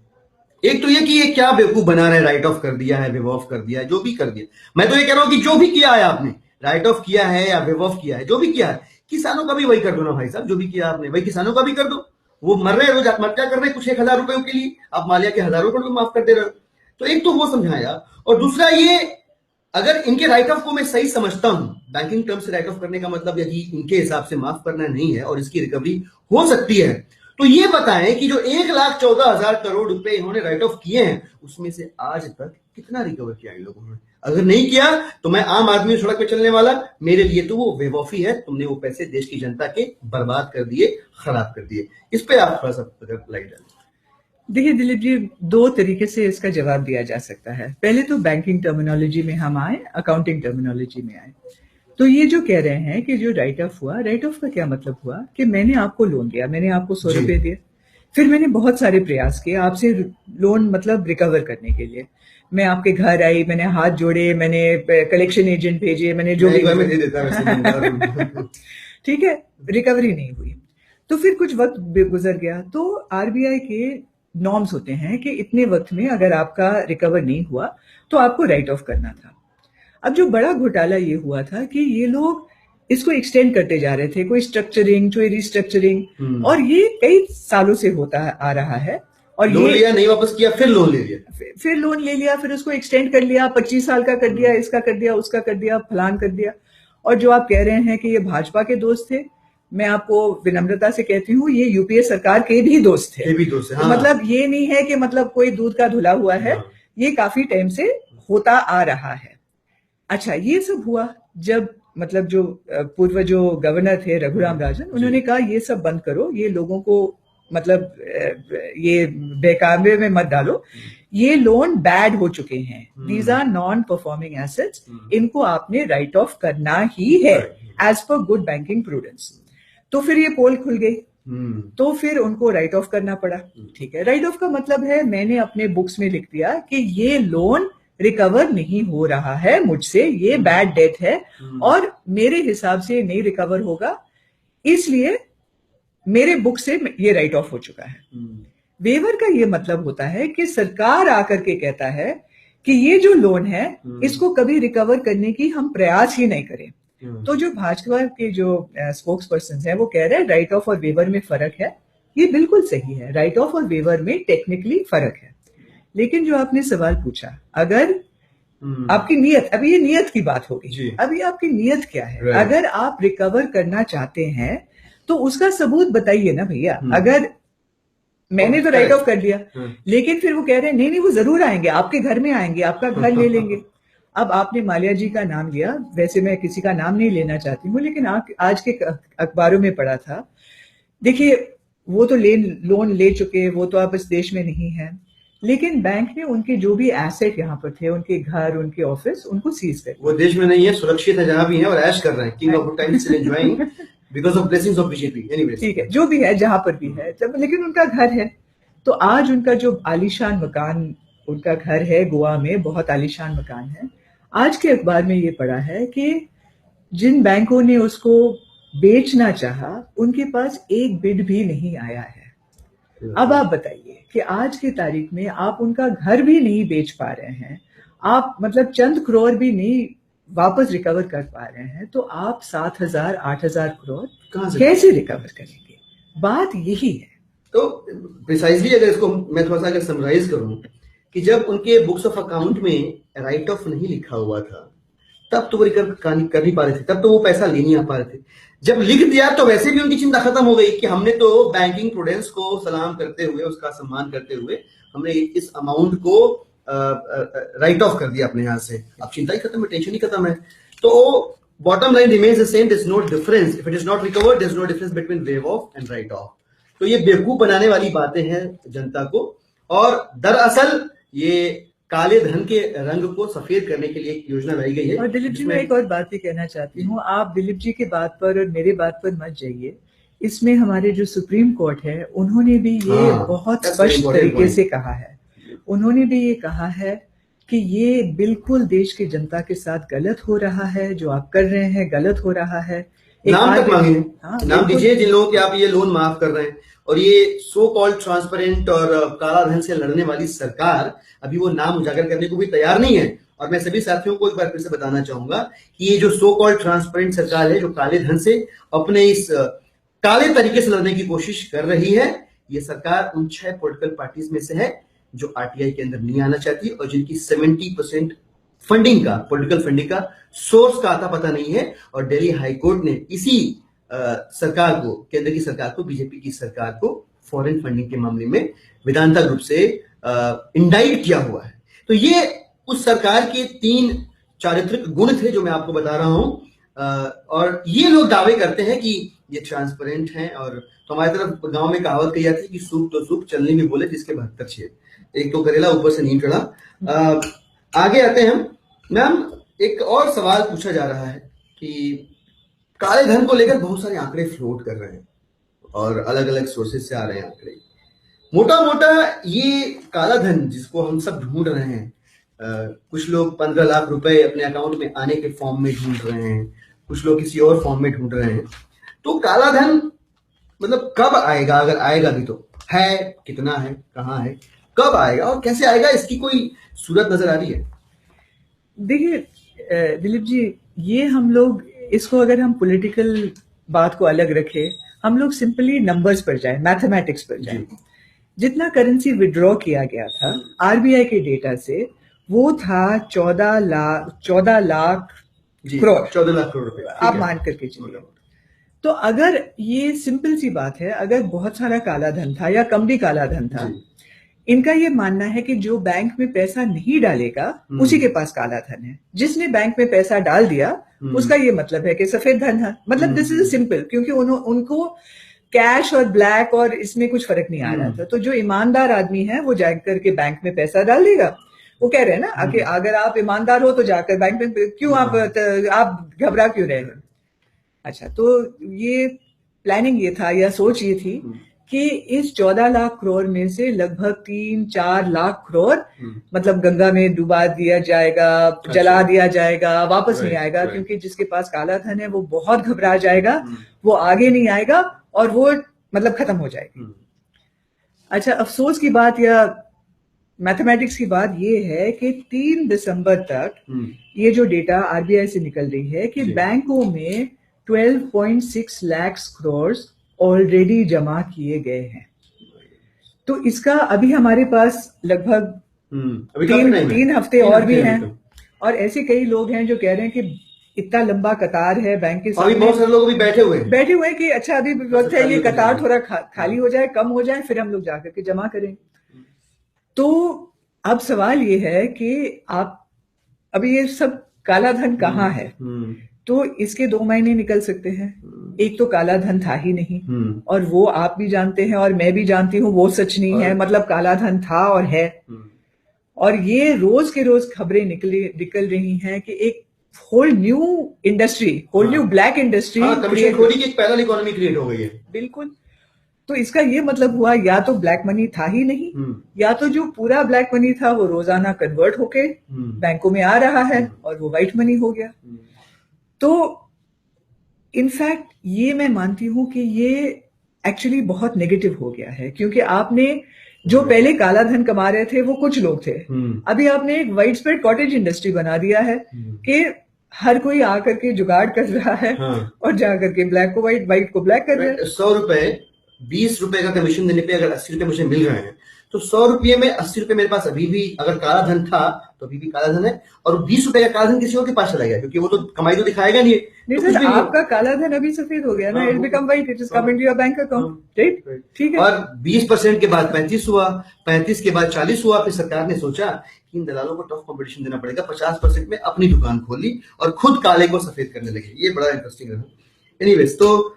एक तो ये कि ये क्या बेवकूफ बना रहे हैं, राइट ऑफ कर दिया है, वेव ऑफ कर दिया है, जो भी कर दिया. मैं तो ये कह रहा हूं कि जो भी किया है आपने, राइट ऑफ किया है या वेव ऑफ किया है, जो भी किया है, किसानों का भी वही कर दो ना भाई साहब. जो भी किया आपने वही किसानों का भी कर दो. वो मर रहे रोज आत्महत्या कर रहे हैं कुछ 1,000 रुपयों के लिए, आप माल्या के हजारों करोड़ माफ कर दे रहे हो. तो एक तो वो समझाया. और दूसरा ये, अगर इनके राइट ऑफ को मैं सही समझता हूं, बैंकिंग टर्म से राइट ऑफ करने का मतलब यदि इनके हिसाब से माफ करना नहीं है और इसकी रिकवरी हो सकती है, तो ये बताएं कि जो 1,14,000 करोड़ रुपए इन्होंने राइट ऑफ किए हैं, उसमें से आज तक कितना रिकवर किया इन लोगों ने. अगर नहीं किया तो मैं आम आदमी सड़क पे चलने वाला, मेरे लिए तो वो वेव ऑफ ही है. तुमने वो पैसे देश की जनता के बर्बाद कर दिए, खराब कर दिए. इस पे आप थोड़ा सा लाइट डालें. देखिए दिलीप जी, 2 तरीके से इसका जवाब दिया जा सकता है. पहले तो बैंकिंग टर्मिनोलॉजी में हम आए, अकाउंटिंग टर्मिनोलॉजी में आए. तो ये जो कह रहे हैं कि जो राइट ऑफ हुआ, राइट ऑफ का क्या मतलब हुआ कि मैंने आपको लोन दिया, मैंने आपको 100 रुपए दिए, फिर मैंने बहुत सारे प्रयास किए आपसे लोन मतलब रिकवर करने के लिए. मैं आपके घर आई, मैंने हाथ जोड़े, मैंने कलेक्शन एजेंट भेजे, मैंने जो भी ठीक है, रिकवरी नहीं हुई. तो फिर कुछ वक्त गुजर गया, तो आरबीआई के नॉर्म्स होते हैं कि इतने वक्त में अगर आपका रिकवर नहीं हुआ तो आपको राइट ऑफ करना था. अब जो बड़ा घोटाला ये हुआ था कि ये लोग इसको एक्सटेंड करते जा रहे थे, कोई स्ट्रक्चरिंग, कोई रिस्ट्रक्चरिंग, और ये कई सालों से होता आ रहा है. और लोन ये लिया, नहीं वापस किया, फिर लोन ले लिया। फिर लोन ले लिया, फिर उसको एक्सटेंड कर लिया, 25 साल का कर दिया, इसका कर दिया, उसका कर दिया, फलान कर दिया। और जो आप कह रहे हैं कि ये भाजपा के दोस्त थे, मैं आपको विनम्रता से कहती हूँ ये यूपीए सरकार के भी दोस्त थे। ये भी दोस्त है, तो हाँ। मतलब ये नहीं है कि मतलब कोई दूध का धुला हुआ है, हाँ। ये काफी टाइम से होता आ रहा है। अच्छा, ये सब हुआ जब मतलब जो पूर्व जो गवर्नर थे रघुराम राजन, उन्होंने कहा ये सब बंद करो, ये लोगों को मतलब ये बेकाबे में मत डालो, ये लोन बैड हो चुके हैं, these are non performing assets, इनको आपने राइट ऑफ करना ही है as per good banking prudence. तो फिर ये पोल खुल गई, तो फिर उनको राइट ऑफ करना पड़ा। ठीक है, राइट ऑफ का मतलब है मैंने अपने बुक्स में लिख दिया कि ये लोन रिकवर नहीं हो रहा है मुझसे, ये बैड डेट है और मेरे हिसाब से नहीं रिकवर होगा, इसलिए मेरे बुक से ये राइट ऑफ हो चुका है। वेवर का ये मतलब होता है कि सरकार आकर के कहता है कि ये जो लोन है इसको कभी रिकवर करने की हम प्रयास ही नहीं करें। तो जो भाजपा के जो स्पोक्स पर्सन है वो कह रहे हैं राइट ऑफ और वेवर में फर्क है। ये बिल्कुल सही है, राइट ऑफ और वेवर में टेक्निकली फर्क है। लेकिन जो आपने सवाल पूछा, अगर आपकी नियत, अभी ये नियत की बात होगी, अभी आपकी नियत क्या है? अगर आप रिकवर करना चाहते हैं तो उसका सबूत बताइए ना भैया। अगर मैंने तो राइट ऑफ कर दिया, लेकिन फिर वो कह रहे हैं नहीं नहीं वो जरूर आएंगे, आपके घर में आएंगे, आपका घर ले लेंगे। अब आपने माल्या जी का नाम लिया, वैसे मैं किसी का नाम नहीं लेना चाहती हूँ, लेकिन आज के अखबारों में पढ़ा था। देखिए वो तो लोन ले चुके, वो तो अब इस देश में नहीं है, लेकिन बैंक ने उनके जो भी एसेट यहाँ पर थे, उनके घर, उनके ऑफिस, उनको सीज कर। वो देश में नहीं है, सुरक्षित है जहां भी है और ऐश कर रहे हैं, king of time still enjoying because of blessings of BJP. Anyway, ठीक है, जो भी है जहां पर भी है, जब लेकिन उनका घर है। तो आज उनका जो आलीशान मकान, उनका घर है गोवा में, बहुत आलीशान मकान है। आज के अखबार में ये पढ़ा है कि जिन बैंकों ने उसको बेचना चाहा, उनके पास एक बिड भी नहीं आया है। अब आप बताइए कि आज की तारीख में आप उनका घर भी नहीं बेच पा रहे हैं, आप मतलब चंद करोड़ भी नहीं वापस रिकवर कर पा रहे हैं, तो आप 7,000 8,000 करोड़ कैसे रिकवर करेंगे? बात यही है। तो प्रिसाइजली अगर इसको मैं थोड़ा सा अगर समराइज करूं कि जब उनके बुक्स ऑफ अकाउंट में राइट ऑफ नहीं लिखा हुआ था, तब तो वो रिकवर कर नहीं पा रहे थे, तब तो वो पैसा ले नहीं आ पा रहे थे। जब लिख दिया तो वैसे भी उनकी चिंता खत्म हो गई कि हमने तो बैंकिंग प्रूडेंस को सलाम करते हुए, उसका सम्मान करते हुए हमने इस अमाउंट को राइट ऑफ कर दिया अपने यहां से, अब चिंता ही खत्म है, टेंशन ही खत्म है। तो bottom line remains the same, there is no difference, if it is not recovered there is no difference between waive off and write off. तो ये बेवकूफ बनाने वाली बातें हैं जनता को, और दरअसल ये काले धन के रंग को सफेद करने के लिए एक योजना लाई गई है। और दिलीप जी, मैं एक और बात भी कहना चाहती हूँ, आप दिलीप जी की बात पर और मेरी बात पर मत जाइए। इसमें हमारे जो सुप्रीम कोर्ट है, उन्होंने भी ये बहुत स्पष्ट तरीके से कहा है। उन्होंने भी ये कहा है कि ये बिल्कुल देश की जनता के साथ गलत हो रहा है, जो आप कर रहे हैं गलत हो रहा है। नाम तक मांगे, नाम दीजिए जिन लोगों के आप ये लोन माफ कर रहे हैं। और ये सो कॉल्ड ट्रांसपेरेंट और काला धन से लड़ने वाली सरकार अभी वो नाम उजागर करने को भी तैयार नहीं है। और मैं सभी साथियों को एक बार फिर से बताना चाहूंगा कि ये जो सो कॉल्ड ट्रांसपेरेंट सरकार है, जो काले धन से अपने इस काले तरीके से लड़ने की कोशिश कर रही है, ये सरकार उन 6 पॉलिटिकल पार्टीज में से है जो आरटीआई के अंदर नहीं आना चाहती और जिनकी 70% फंडिंग का, पॉलिटिकल फंडिंग का सोर्स का आता पता नहीं है। और दिल्ली हाईकोर्ट ने इसी सरकार को, केंद्र की सरकार को, बीजेपी की सरकार को फॉरेन फंडिंग के मामले में वेदांतक रूप से इंडाइट किया हुआ है। तो ये उस सरकार के 3 चारित्रिक गुण थे जो मैं आपको बता रहा हूं। और ये लोग दावे करते हैं कि ये ट्रांसपेरेंट हैं। और तो हमारी तरफ गांव में कहावत कही जाती है कि सूप तो सूप चलने में बोले जिसके 72 छेद, एक तो करेला ऊपर से नीम चढ़ा। आगे आते हैं हम। मैम, एक और सवाल पूछा जा रहा है कि काले धन को लेकर बहुत सारे आंकड़े फ्लोट कर रहे हैं और अलग अलग सोर्सेज से आ रहे हैं आंकड़े। मोटा मोटा ये काला धन जिसको हम सब ढूंढ रहे हैं, कुछ लोग 15 लाख रुपए अपने अकाउंट में आने के फॉर्म में ढूंढ रहे हैं, कुछ लोग किसी और फॉर्म में ढूंढ रहे हैं। तो काला धन मतलब कब आएगा, अगर आएगा भी तो है, कितना है, कहाँ है, कब आएगा और कैसे आएगा, इसकी कोई सूरत नजर आ रही है? देखिए दिलीप जी, ये हम लोग इसको अगर हम पॉलिटिकल बात को अलग रखें, हम लोग सिंपली नंबर्स पर जाए, मैथमेटिक्स पर जाए। जितना करेंसी विड्रॉ किया गया था आरबीआई के डेटा से, वो था 14 लाख करोड़। 14 लाख करोड़ रुपए, ठीक आप है। मान करके चलिए। तो अगर ये सिंपल सी बात है, अगर बहुत सारा काला धन था या कम भी काला धन था, जी। इनका ये मानना है कि जो बैंक में पैसा नहीं डालेगा उसी के पास काला धन है। जिसने बैंक में पैसा डाल दिया उसका ये मतलब है कि सफेद धन है। मतलब दिस इज सिंपल, क्योंकि उनको कैश और ब्लैक और इसमें कुछ फर्क नहीं आ रहा था। तो जो ईमानदार आदमी है वो जाकर के बैंक में पैसा डाल देगा। वो कह रहे हैं ना कि अगर आप ईमानदार हो तो जाकर बैंक में क्यों आप घबरा क्यों रहे हैं। अच्छा, तो ये प्लानिंग ये था या सोच ये थी कि इस 14 लाख करोड़ में से लगभग 3-4 लाख करोड़ मतलब गंगा में डुबा दिया जाएगा, जला दिया जाएगा, वापस नहीं आएगा, क्योंकि जिसके पास काला धन है वो बहुत घबरा जाएगा, वो आगे नहीं आएगा और वो मतलब खत्म हो जाएगी। अच्छा, अफसोस की बात या मैथमेटिक्स की बात ये है कि 3 दिसंबर तक ये जो डेटा आरबीआई से निकल रही है कि बैंकों में 12.6 लाख करोड़ ऑलरेडी जमा किए गए हैं। तो इसका अभी हमारे पास लगभग 3 हफ्ते और भी हैं। और ऐसे कई लोग हैं जो कह रहे हैं कि इतना लंबा कतार है बैंक के सामने, बहुत सारे लोग अभी बैठे हुए हैं कि अच्छा अभी वक्त है ये कतार थोड़ा खाली हो जाए, कम हो जाए, फिर हम लोग जाकर के जमा करें। तो अब सवाल ये है कि आप अभी ये सब काला धन कहाँ है? तो इसके 2 महीने निकल सकते हैं। एक तो काला धन था ही नहीं, और वो आप भी जानते हैं और मैं भी जानती हूँ वो सच नहीं है। मतलब काला धन था और है, और ये रोज के रोज खबरें निकल रही हैं कि एक whole new industry, whole new black industry, कमीशनखोरी की एक पैरेलल इकोनॉमी क्रिएट हो गई है। बिल्कुल। तो इसका ये मतलब हुआ या तो ब्लैक मनी था ही नहीं, या तो जो पूरा ब्लैक मनी था वो रोजाना कन्वर्ट होके बैंकों में आ रहा है और वो व्हाइट मनी हो गया। तो इनफैक्ट ये मैं मानती हूं कि ये एक्चुअली बहुत नेगेटिव हो गया है, क्योंकि आपने जो पहले काला धन कमा रहे थे वो कुछ लोग थे, अभी आपने एक वाइड स्प्रेड कॉटेज इंडस्ट्री बना दिया है कि हर कोई आकर के जुगाड़ कर रहा है और जाकर के ब्लैक को व्हाइट, व्हाइट को ब्लैक कर रहा है। 100 रुपए 20 रुपए का कमीशन देने पे अगर 80 रुपए मुझे मिल रहे हैं, तो 100 रुपये में 80 रुपए मेरे पास अभी भी अगर काला धन था तो अभी भी काला धन है, और 20 रुपए का काला धन किसी और के पास चला गया, क्योंकि वो तो कमाई तो दिखाएगा नहीं। नहीं सर, आपका काला धन अभी सफेद हो गया ना, it become white, it is coming to your bank account, right? ठीक है। और 20% के बाद 35 हुआ, 35 के बाद 40 हुआ, फिर सरकार ने सोचा कि इन दलालों को टफ कंपटीशन देना पड़ेगा, 50% में अपनी दुकान खोली और खुद काले को सफेद करने लगे। ये बड़ा इंटरेस्टिंग रहा। एनीवेज, तो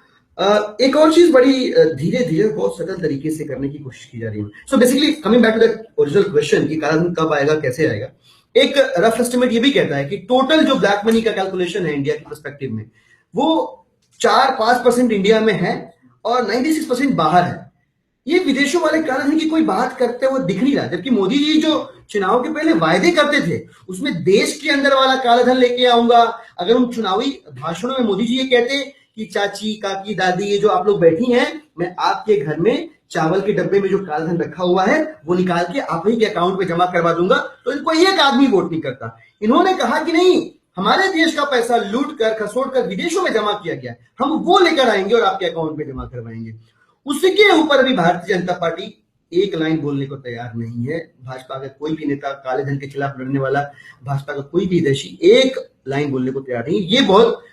एक और चीज बड़ी धीरे धीरे बहुत सटल तरीके से करने की कोशिश की जा रही है। So basically coming back to the original question कि काला धन कब आएगा, कैसे आएगा, एक रफ एस्टिमेट ये भी कहता है कि टोटल जो ब्लैक मनी का कैलकुलेशन है इंडिया के पर्सपेक्टिव में, वो 4-5% इंडिया में है और 96% बाहर है। ये विदेशों वाले काला धन की कोई बात करते हुए दिख नहीं रहा, जबकि मोदी जी जो चुनाव के पहले वायदे करते थे उसमें देश के अंदर वाला काला धन लेके आऊंगा। अगर उन चुनावी भाषणों में मोदी जी ये कहते कि चाची, काकी, दादी, ये जो आप लोग बैठी हैं, मैं आपके घर में चावल के डब्बे में जो काला धन रखा हुआ है वो निकाल के आप ही के अकाउंट में जमा करवा दूंगा, तो इनको एक आदमी वोट नहीं करता। इन्होंने कहा कि नहीं, हमारे देश का पैसा लूट कर खसोट कर विदेशों में जमा किया गया, हम वो लेकर आएंगे और आपके अकाउंट में जमा करवाएंगे। उसके ऊपर अभी भारतीय जनता पार्टी एक लाइन बोलने को तैयार नहीं है। भाजपा का कोई भी नेता, काले धन के खिलाफ लड़ने वाला भाजपा का कोई भी हितैषी एक लाइन बोलने को तैयार नहीं। ये बहुत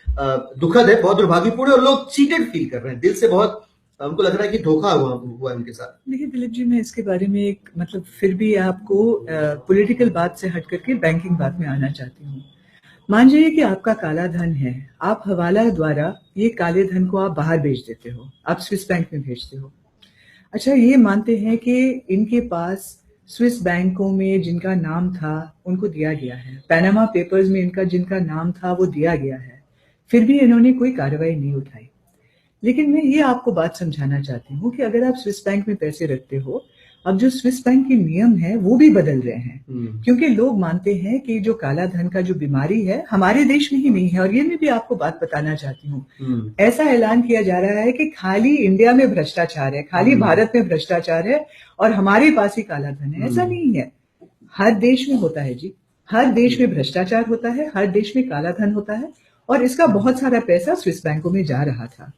दुखद है, बहुत दुर्भाग्यपूर्ण है, और लोग चीटेड फील कर रहे हैं, दिल से बहुत उनको लग रहा है कि धोखा हुआ है उनके साथ। लेकिन दिलीप जी, मैं इसके बारे में एक मतलब फिर भी आपको पॉलिटिकल बात से हट करके बैंकिंग बात में आना चाहती हूँ। मान जाइए कि आपका काला धन है, आप हवाला द्वारा ये काले धन को आप बाहर भेज देते हो, आप स्विस बैंक में भेजते हो। अच्छा, ये मानते हैं कि इनके पास स्विस बैंकों में जिनका नाम था उनको दिया गया है, पैनामा पेपर्स में इनका जिनका नाम था वो दिया गया है, फिर भी इन्होंने कोई कार्रवाई नहीं उठाई। लेकिन मैं ये आपको बात समझाना चाहती हूँ कि अगर आप स्विस बैंक में पैसे रखते हो, अब जो स्विस बैंक के नियम है वो भी बदल रहे हैं, क्योंकि लोग मानते हैं कि जो काला धन का जो बीमारी है हमारे देश में ही नहीं है। और ये मैं भी आपको बात बताना चाहती हूँ, ऐसा ऐलान किया जा रहा है कि खाली इंडिया में भ्रष्टाचार है, खाली भारत में भ्रष्टाचार है और हमारे पास ही काला धन है। ऐसा नहीं है, हर देश में होता है जी, हर देश में भ्रष्टाचार होता है, हर देश में काला धन होता है, और इसका बहुत सारा पैसा स्विस बैंकों में जा रहा था।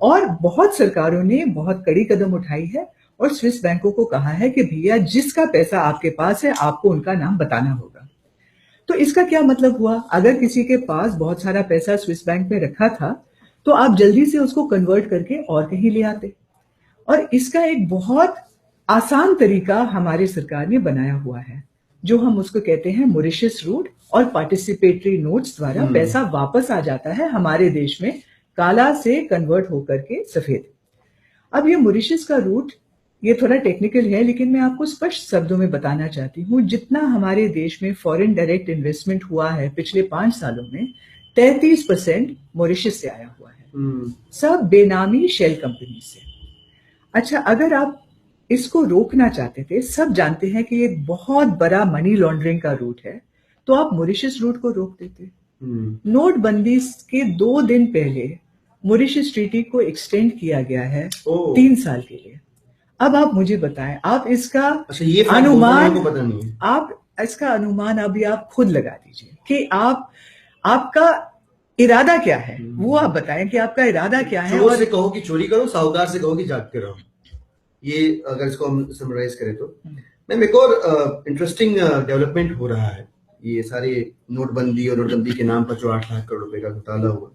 और बहुत सरकारों ने बहुत कड़ी कदम उठाई है और स्विस बैंकों को कहा है कि भैया जिसका पैसा आपके पास है आपको उनका नाम बताना होगा। तो इसका क्या मतलब हुआ, अगर किसी के पास बहुत सारा पैसा स्विस बैंक में रखा था तो आप जल्दी से उसको कन्वर्ट करके और कहीं ले आते। और इसका एक बहुत आसान तरीका हमारी सरकार ने बनाया हुआ है, जो हम उसको कहते हैं मॉरिशस रूट, और पार्टिसिपेटरी नोट्स द्वारा पैसा वापस आ जाता है हमारे देश में, काला से कन्वर्ट होकर के सफेद। अब ये मॉरिशस का रूट ये थोड़ा टेक्निकल है, लेकिन मैं आपको स्पष्ट शब्दों में बताना चाहती हूँ, जितना हमारे देश में फॉरेन डायरेक्ट इन्वेस्टमेंट हुआ है पिछले 5 सालों में, 33% मॉरिशस से आया हुआ है, सब बेनामी शेल कंपनी से। अच्छा, अगर आप इसको रोकना चाहते थे, सब जानते हैं कि ये बहुत बड़ा मनी लॉन्ड्रिंग का रूट है, तो आप मॉरिशस रूट को रोक देते। नोटबंदी के 2 दिन पहले मॉरिशस ट्रीटी को एक्सटेंड किया गया है 3 साल के लिए। अब आप मुझे बताएं, आप इसका ये अनुमान को पता नहीं है। आप इसका अनुमान अभी आप खुद लगा दीजिए कि आपका इरादा क्या है, वो आप बताएं कि आपका इरादा क्या है। चोर से कहो कि चोरी करो, साहूकार से कहो कि जागते रहो, ये अगर इसको हम समराइज करें तो। मैम, एक और इंटरेस्टिंग डेवलपमेंट हो रहा है, ये सारे नोटबंदी और नोटबंदी के नाम पर जो 8 लाख करोड़ रुपए का घोटाला हुआ,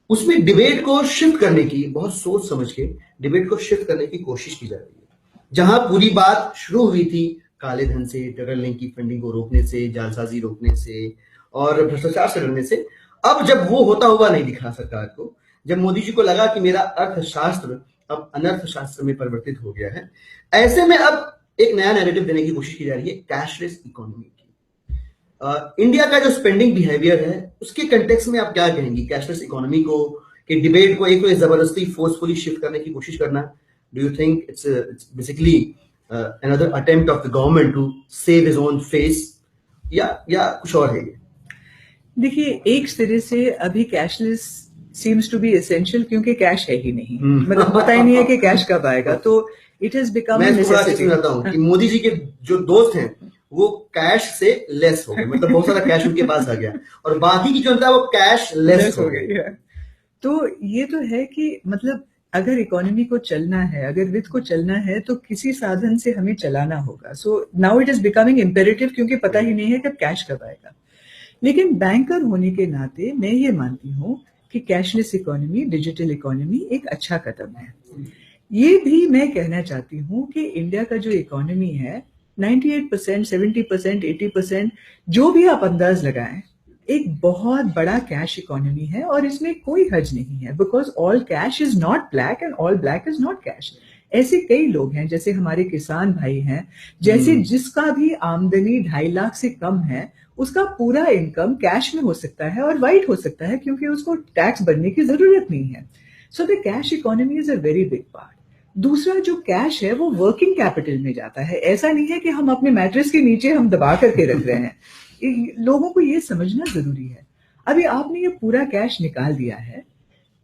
उसमें डिबेट को शिफ्ट करने की, बहुत सोच समझ के डिबेट को शिफ्ट करने की कोशिश की जा रही है। जहां पूरी बात शुरू हुई थी काले धन से, टेरर लिंक की फंडिंग को रोकने से, जालसाजी रोकने से और भ्रष्टाचार से लड़ने से, अब जब वो होता हुआ नहीं दिखा सरकार को, जब मोदी जी को लगा कि मेरा अर्थशास्त्र अब अनर्थशास्त्र में परिवर्तित हो गया है, ऐसे में अब एक नया नैरेटिव देने की कोशिश की जा रही है कैशलेस इकोनॉमी की। इंडिया का जो स्पेंडिंग बिहेवियर है उसके कंटेक्स्ट में आप क्या कहेंगी? कैशलेस इकोनॉमी को के डिबेट को एक तो जबरदस्ती फोर्सफुली शिफ्ट करने की कोशिश करना, do you think it's basically another attempt of the government to save his own face, या कुछ और है? देखिए, एक तरह से अभी cashless seems to be essential, क्योंकि कैश है ही नहीं, मतलब पता ही नहीं है कि कैश कब आएगा, तो इट हैज बिकम मैं समझाता हूँ कि मोदी जी के जो दोस्त हैं वो कैश से लेस हो गए, मतलब बहुत सारा कैश उनके पास आ गया और बाकी की जनता वो कैश लेस हो गई। तो ये तो है कि मतलब अगर इकोनॉमी को चलना है, अगर वित्त को चलना है, तो किसी साधन से हमें चलाना होगा। So now it is becoming imperative, क्योंकि पता ही नहीं है कि कैश कब आएगा। लेकिन बैंकर होने के नाते मैं ये मानती हूँ कि कैशलेस इकोनॉमी, डिजिटल इकोनॉमी एक अच्छा कदम है। ये भी मैं कहना चाहती हूँ कि इंडिया का जो इकोनॉमी है, 98%, 70%, 80%, जो भी आप अंदाज लगाएं, एक बहुत बड़ा कैश इकोनॉमी है और इसमें कोई हर्ज नहीं है, because all cash is not black and all black is not cash. ऐसे कई लोग हैं, जैसे हमारे किसान भाई हैं, जैसे जिसका भी आमदनी 2.5 लाख से कम है, उसका पूरा इनकम कैश में हो सकता है और वाइट हो सकता है, क्योंकि उसको टैक्स भरने की जरूरत नहीं है। So the cash economy is a very big part. दूसरा जो कैश है वो वर्किंग कैपिटल में जाता है, ऐसा नहीं है कि हम अपने मैट्रेस के नीचे हम दबा करके रख रहे हैं। लोगों को ये समझना जरूरी है। अभी आपने ये पूरा कैश निकाल दिया है,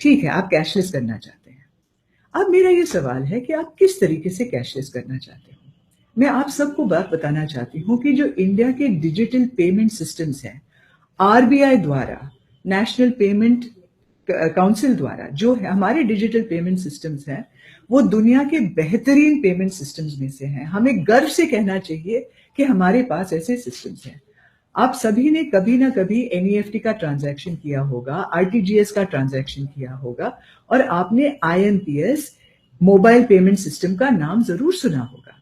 ठीक है, आप कैशलेस करना चाहते हैं। अब मेरा ये सवाल है कि आप किस तरीके से कैशलेस करना चाहते हो। मैं आप सबको बात बताना चाहती हूँ कि जो इंडिया के डिजिटल पेमेंट सिस्टम्स हैं, आरबीआई द्वारा, नेशनल पेमेंट काउंसिल द्वारा जो है हमारे डिजिटल पेमेंट सिस्टम्स हैं, वो दुनिया के बेहतरीन पेमेंट सिस्टम्स में से हैं। हमें गर्व से कहना चाहिए कि हमारे पास ऐसे सिस्टम्स हैं। आप सभी ने कभी ना कभी एनईएफटी का ट्रांजैक्शन किया होगा, आरटीजीएस का ट्रांजैक्शन किया होगा, और आपने आईएमपीएस मोबाइल पेमेंट सिस्टम का नाम जरूर सुना होगा।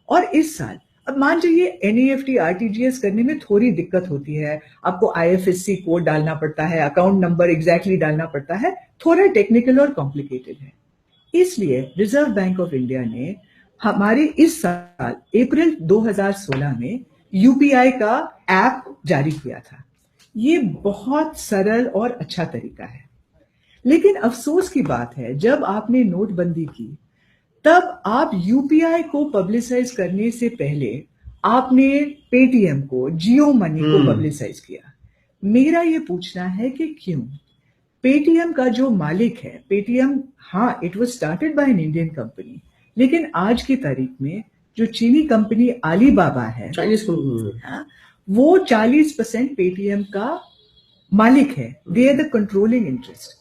और इस साल, अब मान जाइए एनईएफटी आरटीजीएस करने में थोड़ी दिक्कत होती है, आपको आईएफएससी कोड डालना पड़ता है, अकाउंट नंबर एग्जैक्टली डालना पड़ता है, थोड़ा टेक्निकल और कॉम्प्लिकेटेड है। इसलिए रिजर्व बैंक ऑफ इंडिया ने हमारे इस साल अप्रैल 2016 में यूपीआई का ऐप जारी किया था। ये बहुत सरल और अच्छा तरीका है। लेकिन अफसोस की बात है, जब आपने नोटबंदी की, तब आप यूपीआई को पब्लिसाइज करने से पहले आपने पेटीएम को, जियो मनी को पब्लिसाइज किया। मेरा ये पूछना है कि क्यों? पेटीएम का जो मालिक है, पेटीएम, हाँ, it was started by an Indian company, लेकिन आज की तारीख में जो चीनी कंपनी अलीबाबा है, चाइनीज कंपनी, वो 40% पेटीएम का मालिक है। They are the controlling interest.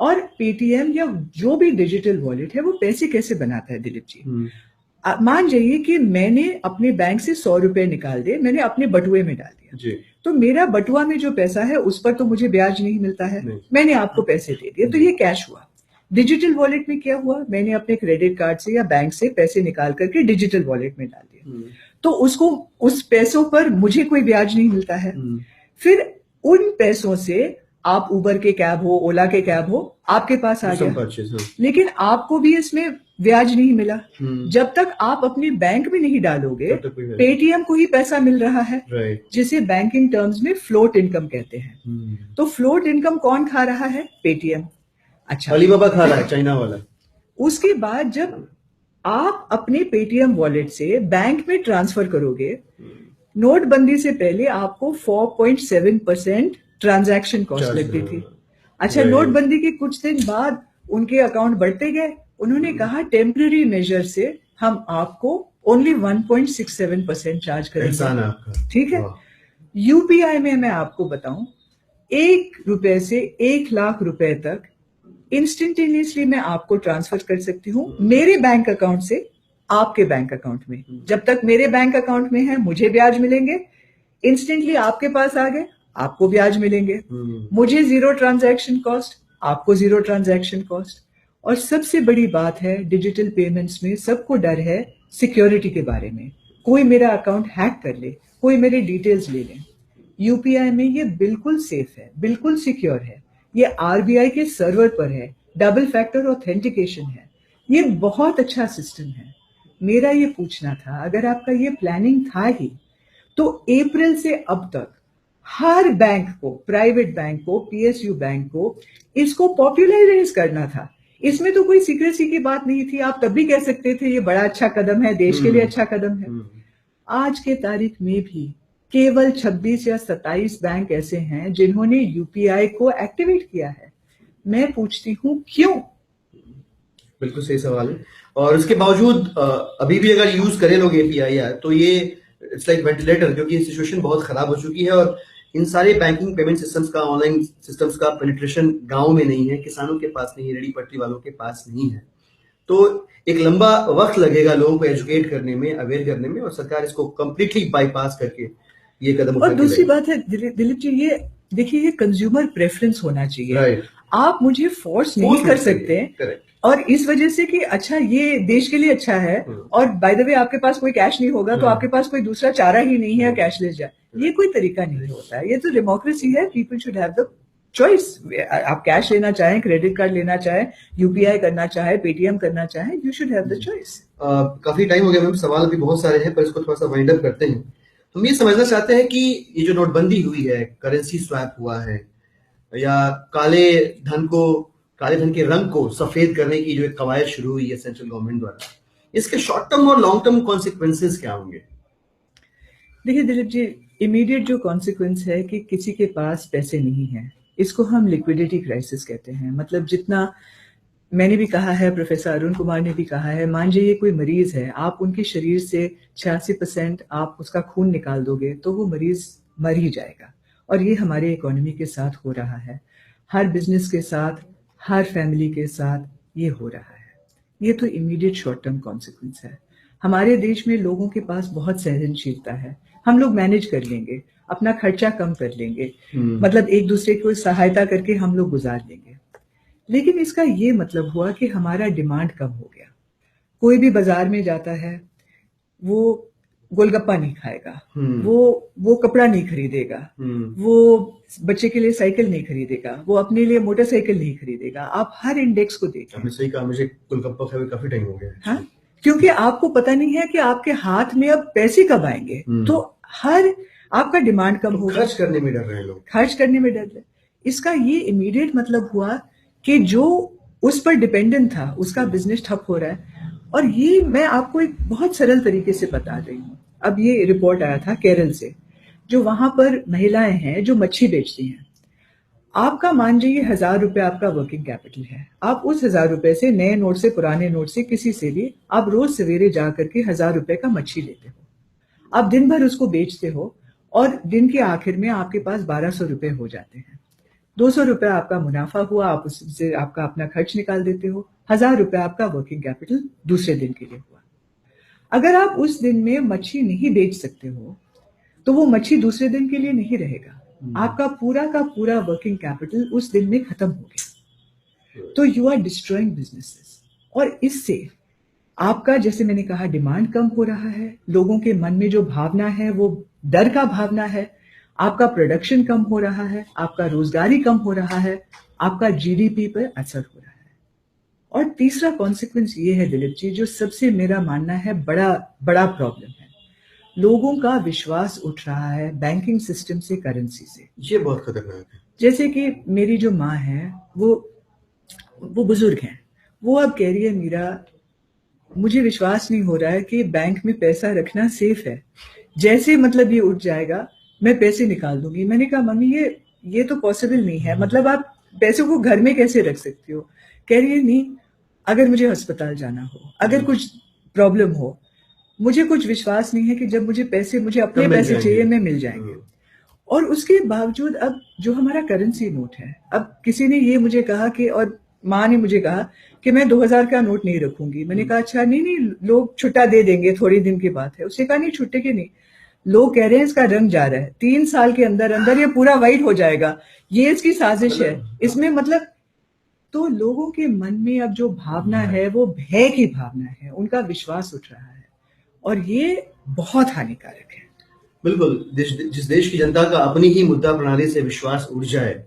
और पेटीएम या जो भी डिजिटल वॉलेट है, वो पैसे कैसे बनाता है दिलीप जी? मान जाइए कि मैंने अपने बैंक से 100 रुपए निकाल दिए, मैंने अपने बटुए में डाल दिया, जी। तो मेरा बटुआ में जो पैसा है उस पर तो मुझे ब्याज नहीं मिलता है, नहीं। मैंने आपको पैसे दे दिए, तो ये कैश हुआ। डिजिटल वॉलेट में क्या हुआ, मैंने अपने क्रेडिट कार्ड से या बैंक से पैसे निकाल करके डिजिटल वॉलेट में डाल दिया, तो उसको उस पैसों पर मुझे कोई ब्याज नहीं मिलता है। फिर उन पैसों से आप उबर के कैब हो, ओला के कैब हो, आपके पास आ गया, लेकिन आपको भी इसमें ब्याज नहीं मिला। जब तक आप अपने बैंक में नहीं डालोगे, पेटीएम को ही पैसा मिल रहा है, जिसे बैंकिंग टर्म्स में फ्लोट इनकम कहते हैं। तो फ्लोट इनकम कौन खा रहा है? पेटीएम। अच्छा, अलीबाबा खा रहा है, चाइना वाला। उसके बाद जब आप अपने पेटीएम वॉलेट से बैंक में ट्रांसफर करोगे, नोटबंदी से पहले आपको 4.7% ट्रांजैक्शन कॉस्ट लगती थी। अच्छा, नोटबंदी के कुछ दिन बाद उनके अकाउंट बढ़ते गए, उन्होंने कहा टेम्पररी मेजर से हम आपको ओनली 1.67% चार्ज करेंगे। ठीक है। यूपीआई में मैं आपको बताऊं, 1 रुपए से 1 लाख रुपए तक इंस्टेंटेनियसली मैं आपको ट्रांसफर कर सकती हूँ मेरे बैंक अकाउंट से आपके बैंक अकाउंट में। जब तक मेरे बैंक अकाउंट में है मुझे ब्याज मिलेंगे, इंस्टेंटली आपके पास आ गए आपको ब्याज मिलेंगे, मुझे 0 ट्रांजैक्शन कॉस्ट, आपको 0 ट्रांजैक्शन कॉस्ट। और सबसे बड़ी बात है डिजिटल पेमेंट्स में सबको डर है सिक्योरिटी के बारे में, कोई मेरा अकाउंट हैक कर ले, कोई मेरे डिटेल्स ले ले। यूपीआई में ये बिल्कुल सेफ है, बिल्कुल सिक्योर है, ये आरबीआई के सर्वर पर है, डबल फैक्टर ऑथेंटिकेशन है, ये बहुत अच्छा सिस्टम है। मेरा ये पूछना था, अगर आपका ये प्लानिंग था ही तो अप्रैल से अब तक हर बैंक को, प्राइवेट बैंक को, पीएसयू बैंक को इसको पॉपुलराइज करना था। इसमें तो कोई सीक्रेसी की बात नहीं थी, आप तब भी कह सकते थे ये बड़ा अच्छा कदम है, देश के लिए अच्छा कदम है। आज के तारीख में भी केवल 26 या 27 बैंक ऐसे हैं जिन्होंने यूपीआई को एक्टिवेट किया है। मैं पूछती हूं क्यों? बिल्कुल सही सवाल है। और उसके बावजूद अभी भी अगर यूज करें लोग एपीआई तो ये इट्स लाइक वेंटिलेटर, क्योंकि ये सिचुएशन बहुत खराब हो चुकी है और इन सारे बैंकिंग पेमेंट सिस्टम्स का, ऑनलाइन सिस्टम्स का पेनिट्रेशन गांव में नहीं है, किसानों के पास नहीं है, रेडी पटरी वालों के पास नहीं है। तो एक लंबा वक्त लगेगा लोगों को एजुकेट करने में, अवेयर करने में, और सरकार इसको कंप्लीटली बाईपास करके ये कदम उठा। और दूसरी बात है दिलीप जी, ये देखिए ये कंज्यूमर प्रेफरेंस होना चाहिए। राइट। आप मुझे फोर्स नहीं कर सकते। करेक्ट। और इस वजह से कि अच्छा ये देश के लिए अच्छा है, और बाय द वे आपके पास कोई कैश नहीं होगा तो आपके पास कोई दूसरा चारा ही नहीं है कैशलेस जाए, ये कोई तरीका नहीं होता है। ये तो डेमोक्रेसी है, people should have the choice. आप कैश लेना चाहें, क्रेडिट कार्ड लेना चाहें, यूपीआई करना चाहे, पेटीएम करना चाहे, you should have the choice. काफी टाइम हो गया मैम, सवाल अभी बहुत सारे हैं पर इसको थोड़ा सा वाइंड अप करते हैं। हम ये समझना चाहते हैं कि ये जो नोटबंदी हुई है, करेंसी स्वैप हुआ है, या काले धन के रंग को सफेद करने की जो एक कवायद शुरू हुई है सेंट्रल गवर्नमेंट द्वारा, इसके शॉर्ट टर्म और लॉन्ग टर्म कॉन्सिक्वेंसेस क्या होंगे? देखिए दिलीप जी, इमीडिएट जो कॉन्सिक्वेंस है कि किसी के पास पैसे नहीं है, इसको हम लिक्विडिटी क्राइसिस कहते हैं। मतलब जितना मैंने भी कहा है, प्रोफेसर अरुण कुमार ने भी कहा है, मान लीजिए कोई मरीज है, आप उनके शरीर से 86% आप उसका खून निकाल दोगे तो वो मरीज मर ही जाएगा। और ये हमारे इकोनॉमी के साथ हो रहा है, हर बिजनेस के साथ, हर फैमिली के साथ ये हो रहा है। ये तो इमीडिएट शॉर्ट टर्म कॉन्सिक्वेंस है। हमारे देश में लोगों के पास बहुत सहनशीलता है, हम लोग मैनेज कर लेंगे, अपना खर्चा कम कर लेंगे, मतलब एक दूसरे को सहायता करके हम लोग गुजार लेंगे। लेकिन इसका ये मतलब हुआ कि हमारा डिमांड कम हो गया। कोई भी बाजार में जाता है, वो गोलगप्पा नहीं खाएगा, वो कपड़ा नहीं खरीदेगा, वो बच्चे के लिए साइकिल नहीं खरीदेगा, वो अपने लिए मोटरसाइकिल नहीं खरीदेगा। आप हर इंडेक्स को देखें। आपने सही कहा, मुझे गोलगप्पा खाए काफी टाइम हो गया। हाँ, क्योंकि आपको पता नहीं है कि आपके हाथ में अब पैसे कब आएंगे, तो हर आपका डिमांड कम होगा। खर्च करने में डर रहे हैं लोग, खर्च करने में डर रहे। इसका ये इमीडिएट मतलब हुआ कि जो उस पर डिपेंडेंट था उसका बिजनेस ठप हो रहा है। और ये मैं आपको एक बहुत सरल तरीके से बता रही हूँ। अब ये रिपोर्ट आया था केरल से, जो वहां पर महिलाएं हैं जो मच्छी बेचती हैं। आपका मान जाइए 1000 रुपए आपका वर्किंग कैपिटल है, आप उस 1000 रुपए से, नए नोट से, पुराने नोट से, किसी से भी आप रोज सवेरे जा करके 1000 रुपए का मच्छी लेते हो, आप दिन भर उसको बेचते हो और दिन के आखिर में आपके पास 1200 रुपए हो जाते हैं। 200 रुपए आपका मुनाफा हुआ, आप उससे आपका अपना खर्च निकाल देते हो, 1000 रुपए आपका वर्किंग कैपिटल दूसरे दिन के लिए हुआ। अगर आप उस दिन में मच्छी नहीं बेच सकते हो तो वो मच्छी दूसरे दिन के लिए नहीं रहेगा। आपका पूरा का पूरा वर्किंग कैपिटल उस दिन में खत्म हो गया। तो यू आर डिस्ट्रॉइंग बिजनेसेस, और इससे आपका, जैसे मैंने कहा, डिमांड कम हो रहा है, लोगों के मन में जो भावना है वो डर का भावना है, आपका प्रोडक्शन कम हो रहा है, आपका रोजगारी कम हो रहा है, आपका जीडीपी पर असर हो रहा है। और तीसरा कॉन्सिक्वेंस ये है दिलीप जी, जो सबसे मेरा मानना है बड़ा बड़ा प्रॉब्लम है, लोगों का विश्वास उठ रहा है बैंकिंग सिस्टम से, करेंसी से। ये बहुत खतरनाक है। जैसे कि मेरी जो माँ है वो बुजुर्ग हैं, वो अब कह रही है, मीरा मुझे विश्वास नहीं हो रहा है कि बैंक में पैसा रखना सेफ है, जैसे मतलब ये उठ जाएगा मैं पैसे निकाल दूंगी। मैंने कहा मम्मी ये तो पॉसिबल नहीं है, मतलब आप पैसों को घर में कैसे रख सकती हो? कह रही है नहीं, अगर मुझे अस्पताल जाना हो, अगर कुछ प्रॉब्लम हो, मुझे कुछ विश्वास नहीं है कि जब मुझे अपने पैसे चाहिए मैं मिल जाएंगे। और उसके बावजूद अब जो हमारा करेंसी नोट है, अब किसी ने ये मुझे कहा कि, और माँ ने मुझे कहा कि मैं 2000 का नोट नहीं रखूंगी। मैंने कहा अच्छा, नहीं लोग छुट्टा दे देंगे, थोड़ी दिन की बात है। उसने कहा नहीं, छुट्टे के नहीं, लोग कह रहे हैं इसका रंग जा रहा है, 3 साल के अंदर अंदर ये पूरा वाइट हो जाएगा, ये इसकी साजिश है इसमें, मतलब। तो लोगों के मन में अब जो भावना है वो भय की भावना है, उनका विश्वास उठ रहा है, और ये बहुत हानिकारक है। बिल्कुल, जिस देश की जनता का अपनी ही मुद्रा प्रणाली से विश्वास उठ जाए,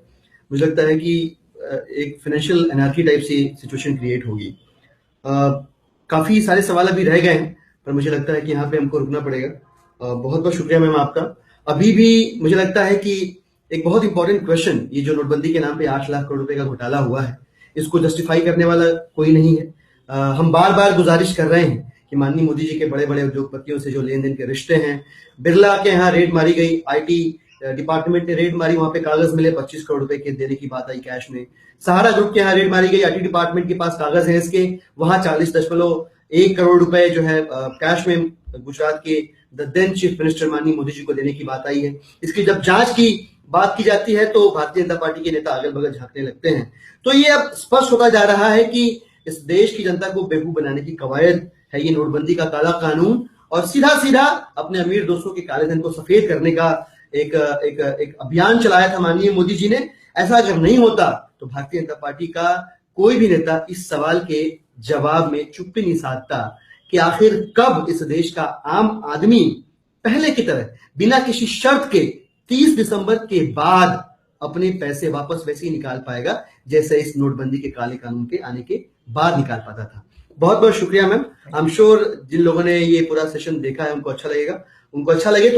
मुझे लगता है कि एक फाइनेंशियल एनार्की टाइप सी सिचुएशन क्रिएट होगी। काफी सारे सवाल अभी रह गए हैं, पर मुझे लगता है कि यहाँ पे हमको रुकना पड़ेगा। बहुत बहुत शुक्रिया मैम आपका। अभी भी मुझे लगता है कि एक बहुत इंपॉर्टेंट क्वेश्चन, ये जो नोटबंदी के नाम पे 8 लाख करोड़ रुपए का घोटाला हुआ है, इसको जस्टिफाई करने वाला कोई नहीं है। हम बार बार गुजारिश कर रहे हैं कि माननीय मोदी जी के बड़े बड़े उद्योगपतियों से जो लेन देन के रिश्ते हैं, बिरला के यहाँ रेड मारी गई, आईटी डिपार्टमेंट ने रेड मारी, वहां पे कागज मिले 25 करोड़ रुपए के देने की बात आई कैश में। सहारा ग्रुप के यहाँ रेड मारी गई, आईटी डिपार्टमेंट के पास कागज है इसके, वहां 40.1 करोड़ रुपए जो है कैश में गुजरात के द देन चीफ मिनिस्टर माननीय मोदी जी को देने की बात आई है। इसकी जब जांच की बात की जाती है तो भारतीय जनता पार्टी के नेता अगल बगल झांकने लगते हैं। तो ये अब स्पष्ट होता जा रहा है कि इस देश की जनता को बेवकूफ बनाने की कवायद है ये नोटबंदी का काला कानून, और सीधा सीधा अपने अमीर दोस्तों के काले धन को सफेद करने का एक अभियान चलाया था माननीय मोदी जी ने। ऐसा अगर नहीं होता तो भारतीय जनता पार्टी का कोई भी नेता इस सवाल के जवाब में चुप्पी नहीं साधता कि आखिर कब इस देश का आम आदमी पहले की तरह बिना किसी शर्त के 30 दिसंबर के बाद अपने पैसे वापस वैसे ही निकाल पाएगा जैसे इस नोटबंदी के काले कानून के आने के बाद निकाल पाता था। बहुत बहुत शुक्रिया मैम। आई एम श्योर जिन लोगों ने ये पूरा सेशन देखा है उनको अच्छा लगेगा। उनको अच्छा लगे तो